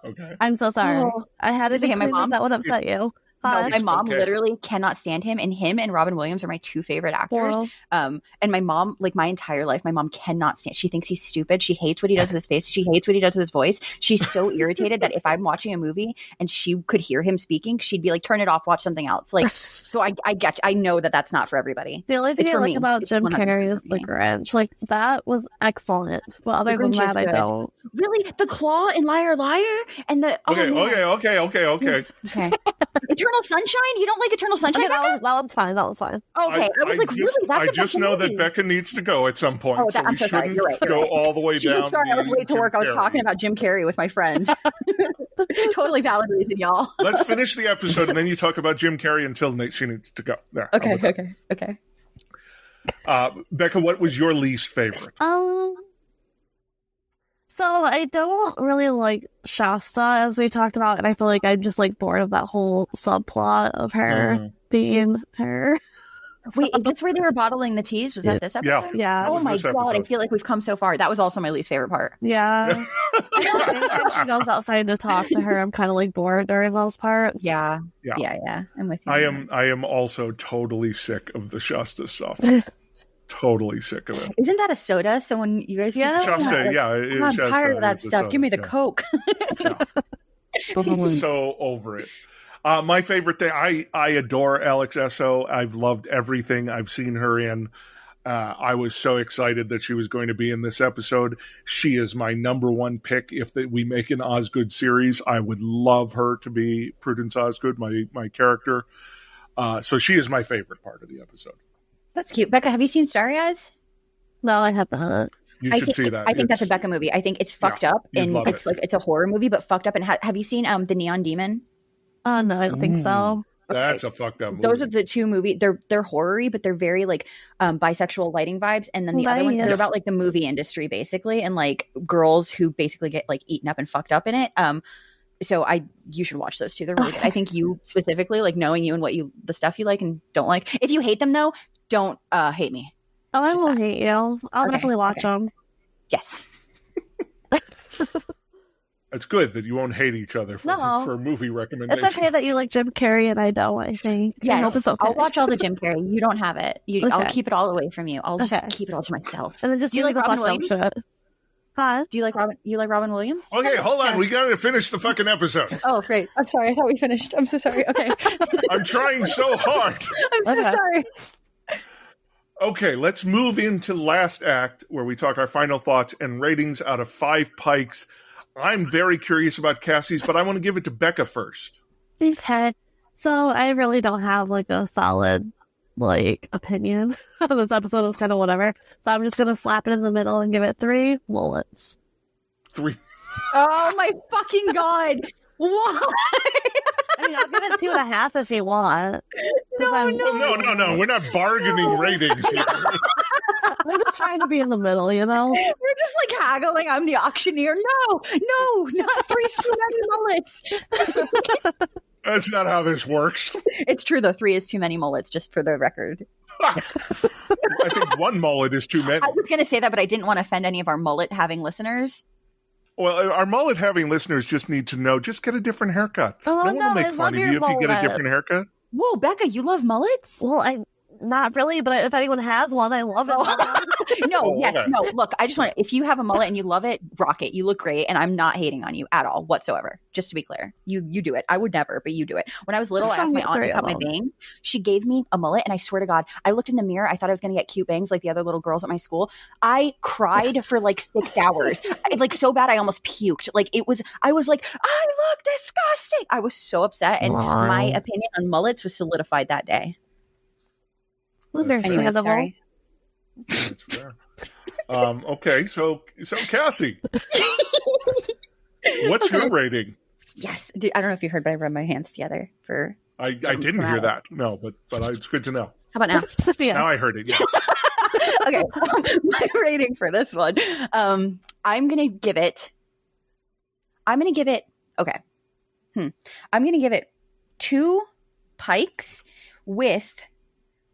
Okay. I'm so sorry. I had to be clear that would upset you. No, my mom literally cannot stand him, and him and Robin Williams are my two favorite actors. And my mom, like my entire life, my mom cannot stand. She thinks he's stupid. She hates what he does with his face. She hates what he does with his voice. She's so irritated that if I'm watching a movie and she could hear him speaking, she'd be like, "Turn it off, watch something else." Like, so I know that that's not for everybody. The only thing I like about Jim Carrey is the Grinch. Like, that was excellent. But other than that, I don't. Really, the Claw in Liar Liar and the okay. Okay. Eternal Sunshine? You don't like Eternal Sunshine? Okay, that one's fine. That one's fine. Okay, I was like, really? That's I just know that Becca needs to go at some point. Oh, I'm so sorry. You're right. Go all the way down. Sorry, I was late to work. I was talking about Jim Carrey with my friend. Totally valid reason, y'all. Let's finish the episode, and then you talk about Jim Carrey until she needs to go. There. Okay. Becca, what was your least favorite? So I don't really like Shasta, as we talked about, and I feel like I'm just like bored of that whole subplot of her being her. Wait, is this where they were bottling the teas? Was that this episode? Yeah. Oh my god, I feel like we've come so far. That was also my least favorite part. Yeah. Anytime she goes outside to talk to her, I'm kind of like bored during those parts. Yeah. I'm with you. I am also totally sick of the Shasta stuff. Totally sick of it. Isn't that a soda? So when you guys Shasta, I'm tired of that stuff. Give me the Coke. So over it. My favorite thing, I adore Alex Esso. I've loved everything I've seen her in. I was so excited that she was going to be in this episode. She is my number one pick. If we make an Osgood series, I would love her to be Prudence Osgood, my character. So she is my favorite part of the episode. That's cute. Becca, have you seen Starry Eyes? No, I have not. You should see that. I think that's a Becca movie. I think it's fucked up, and it's a horror movie, but fucked up. And have you seen The Neon Demon? No, I don't think so. That's a fucked up movie. Those are the two movies. They're horror-y, but they're very like bisexual lighting vibes. And then the other ones, they're about like the movie industry basically, and like girls who basically get like eaten up and fucked up in it. So you should watch those two. They're really good. I think you specifically, like knowing you and the stuff you like and don't like. If you hate them though, don't hate me. Oh, I won't hate you. I'll definitely watch them. Yes. It's good that you won't hate each other for movie recommendations. It's okay that you like Jim Carrey and I don't, I think. Yes. I hope it's okay. I'll watch all the Jim Carrey. You don't have it. I'll keep it all away from you. I'll just keep it all to myself. And then just do you like Robin Williams? Huh? Do you like Robin Williams? Okay, hold on. We got to finish the fucking episode. Oh, great. I'm sorry. I thought we finished. I'm so sorry. Okay. I'm trying so hard. I'm so sorry. Okay, let's move into the last act where we talk our final thoughts and ratings out of 5 pikes. I'm very curious about Cassie's, but I want to give it to Becca first. Okay. So I really don't have like a solid opinion. This episode is kind of whatever. So I'm just going to slap it in the middle and give it 3 mullets. 3. Oh my fucking god. What? I mean, I'll give it 2.5 if you want. No. We're not bargaining ratings here. I'm just trying to be in the middle, you know? We're just like haggling. I'm the auctioneer. No, not 3 too many mullets. That's not how this works. It's true, though. 3 is too many mullets, just for the record. I think 1 mullet is too many. I was going to say that, but I didn't want to offend any of our mullet-having listeners. Well, our mullet-having listeners just need to know, just get a different haircut. No one will make fun of you if you get a different haircut. Whoa, Becca, you love mullets? Well, not really, but if anyone has one, I love it. No, look, I just want to, if you have a mullet and you love it, rock it. You look great, and I'm not hating on you at all whatsoever, just to be clear. You do it. I would never, but you do it. When I was little, I asked my aunt to cut my bangs. She gave me a mullet, and I swear to God, I looked in the mirror, I thought I was going to get cute bangs like the other little girls at my school. I cried for like 6 hours. Like so bad I almost puked. I was like, I look disgusting. I was so upset, and my opinion on mullets was solidified that day. Anyway, sorry. That's fair. Okay, so Cassie, what's your rating? Yes, I don't know if you heard, but I rubbed my hands together for. I didn't hear that. No, but it's good to know. How about now? Yeah. Now I heard it. Yeah. Okay, my rating for this one. I'm gonna give it. Okay. I'm gonna give it 2 pikes with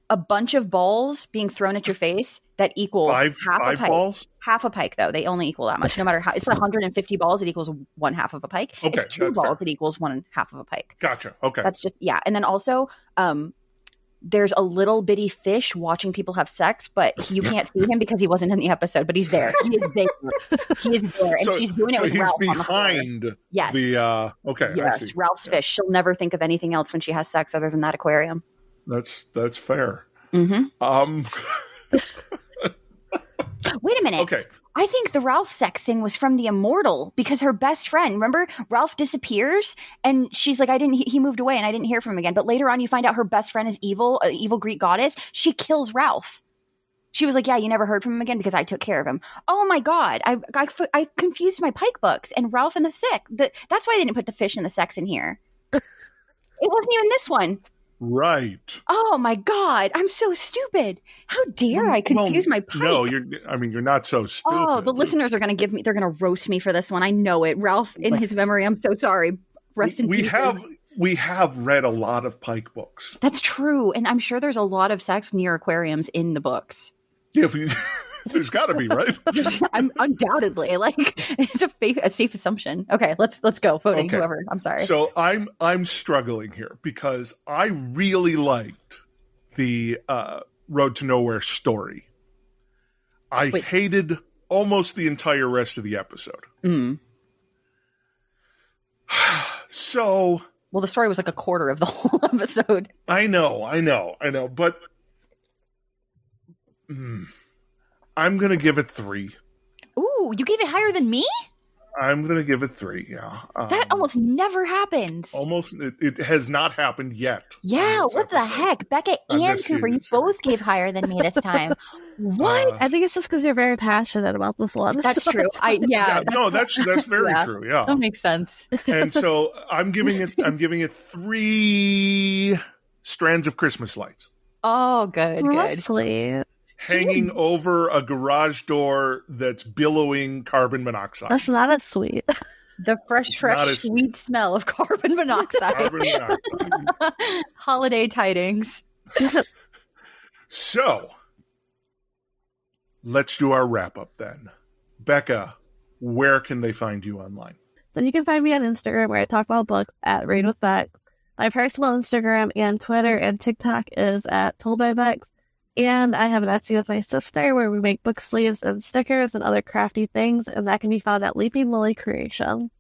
a bunch of balls being thrown at your face that equal half a pike. Balls? Half a pike, though. They only equal that much. No matter how. It's 150 balls. It equals 1/2 of a pike. Okay, it's 2 balls. It equals 1/2 of a pike. Gotcha. Okay. That's just, yeah. And then also, there's a little bitty fish watching people have sex, but you can't see him because he wasn't in the episode, but he's there. He is there. And she's doing it with Ralph. So he's behind yes. okay. Yes, Ralph's fish. She'll never think of anything else when she has sex other than that aquarium. That's fair. Mm-hmm. Wait a minute. Okay. I think the Ralph sex thing was from the Immortal because her best friend, remember, Ralph disappears and she's like, he moved away and I didn't hear from him again. But later on, you find out her best friend is evil, an evil Greek goddess. She kills Ralph. She was like, yeah, you never heard from him again because I took care of him. Oh my God. I confused my Pike books and Ralph and the Sick. That's why they didn't put the fish and the sex in here. It wasn't even this one. Right. Oh my God. I'm so stupid. How dare I confuse my Pike? No, you're not so stupid. Oh, the listeners are going to they're going to roast me for this one. I know it. Ralph, in his memory, I'm so sorry. Rest in peace. We have read a lot of Pike books. That's true. And I'm sure there's a lot of sex near aquariums in the books. Yeah, there's got to be, right? I'm undoubtedly, like, it's a safe assumption. Okay, let's go voting. Okay. Whoever. I'm sorry. So I'm struggling here because I really liked the Road to Nowhere story. I hated almost the entire rest of the episode. Mm. So, well, the story was like a quarter of the whole episode. I know, but. I'm going to give it 3. Ooh, you gave it higher than me? I'm going to give it 3, yeah. That almost never happens. It has not happened yet. Yeah, what the heck? Becca and Cooper, you both gave higher than me this time. What? I think it's just because you're very passionate about this one. That's true. That's very true, yeah. That makes sense. And so I'm giving it 3 strands of Christmas lights. Oh, good. Lovely. Hanging over a garage door that's billowing carbon monoxide. That's not as sweet. The fresh, sweet smell of carbon monoxide. Holiday tidings. So, let's do our wrap-up then. Becca, where can they find you online? So you can find me on Instagram where I talk about books at Read with Bex. My personal Instagram and Twitter and TikTok is at Told by Bex. And I have an Etsy with my sister where we make book sleeves and stickers and other crafty things, and that can be found at Leaping Lily Creation.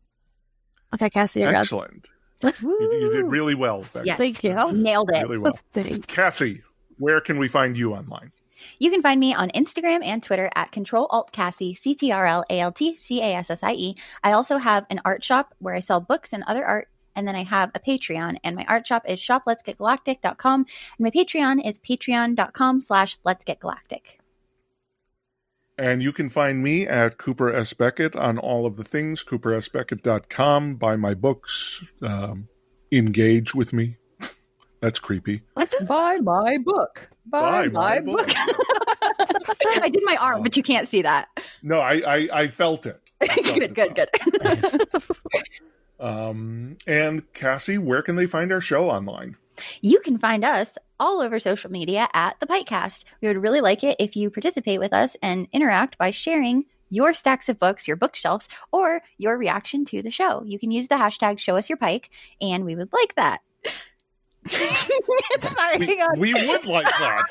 Okay, Cassie, you're excellent. You did really well, Becca. Yes. Thank you. Nailed it. Really well. Cassie, where can we find you online? You can find me on Instagram and Twitter at ControlAltCassie, CTRLALTCASSIE. I also have an art shop where I sell books and other art. And then I have a Patreon, and my art shop is shopletsgetgalactic.com, and my Patreon is patreon.com/letsgetgalactic. And you can find me at Cooper S. Beckett on all of the things, coopersbeckett.com. Buy my books. Engage with me. That's creepy. Buy my book. Buy my book. I did my arm, but you can't see that. No, I felt it. Good. And Cassie, where can they find our show online? You can find us all over social media at the PikeCast. We would really like it if you participate with us and interact by sharing your stacks of books, your bookshelves, or your reaction to the show. You can use the hashtag #ShowUsYourPike, and we would like that. we would like that.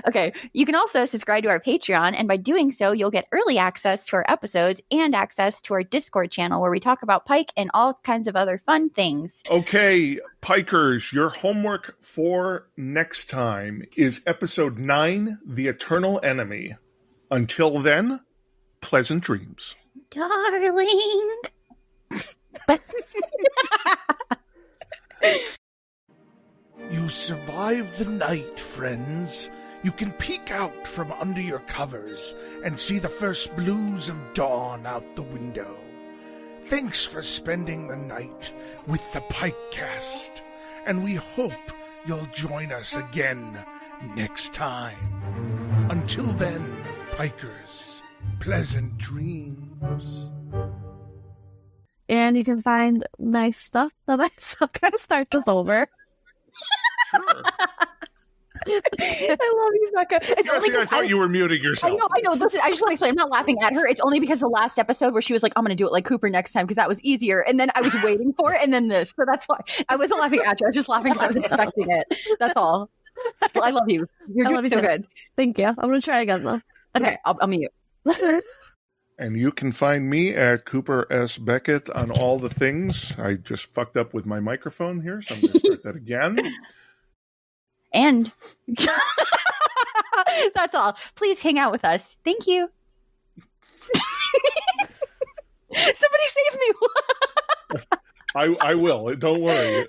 Okay. You can also subscribe to our Patreon, and by doing so, you'll get early access to our episodes and access to our Discord channel where we talk about Pike and all kinds of other fun things. Okay, Pikers, your homework for next time is episode 9, The Eternal Enemy. Until then, pleasant dreams. Darling. You survived the night, friends. You can peek out from under your covers and see the first blues of dawn out the window. Thanks for spending the night with the PikeCast, and we hope you'll join us again next time. Until then, Pikers, pleasant dreams. And you can find nice stuff that I'm going to start this over. Sure. I love you, Becca. I thought you were muting yourself. I know. Listen, I just want to explain. I'm not laughing at her. It's only because the last episode where she was like, I'm going to do it like Cooper next time because that was easier. And then I was waiting for it, and then this. So that's why. I wasn't laughing at you. I was just laughing because I was expecting it. That's all. Well, I love you. You're doing so good. Thank you. I'm going to try again, though. Okay, I'll mute. And you can find me at Cooper S. Beckett on all the things. I just fucked up with my microphone here, so I'm going to start that again. And That's all. Please hang out with us. Thank you. Somebody save me. I will. Don't worry.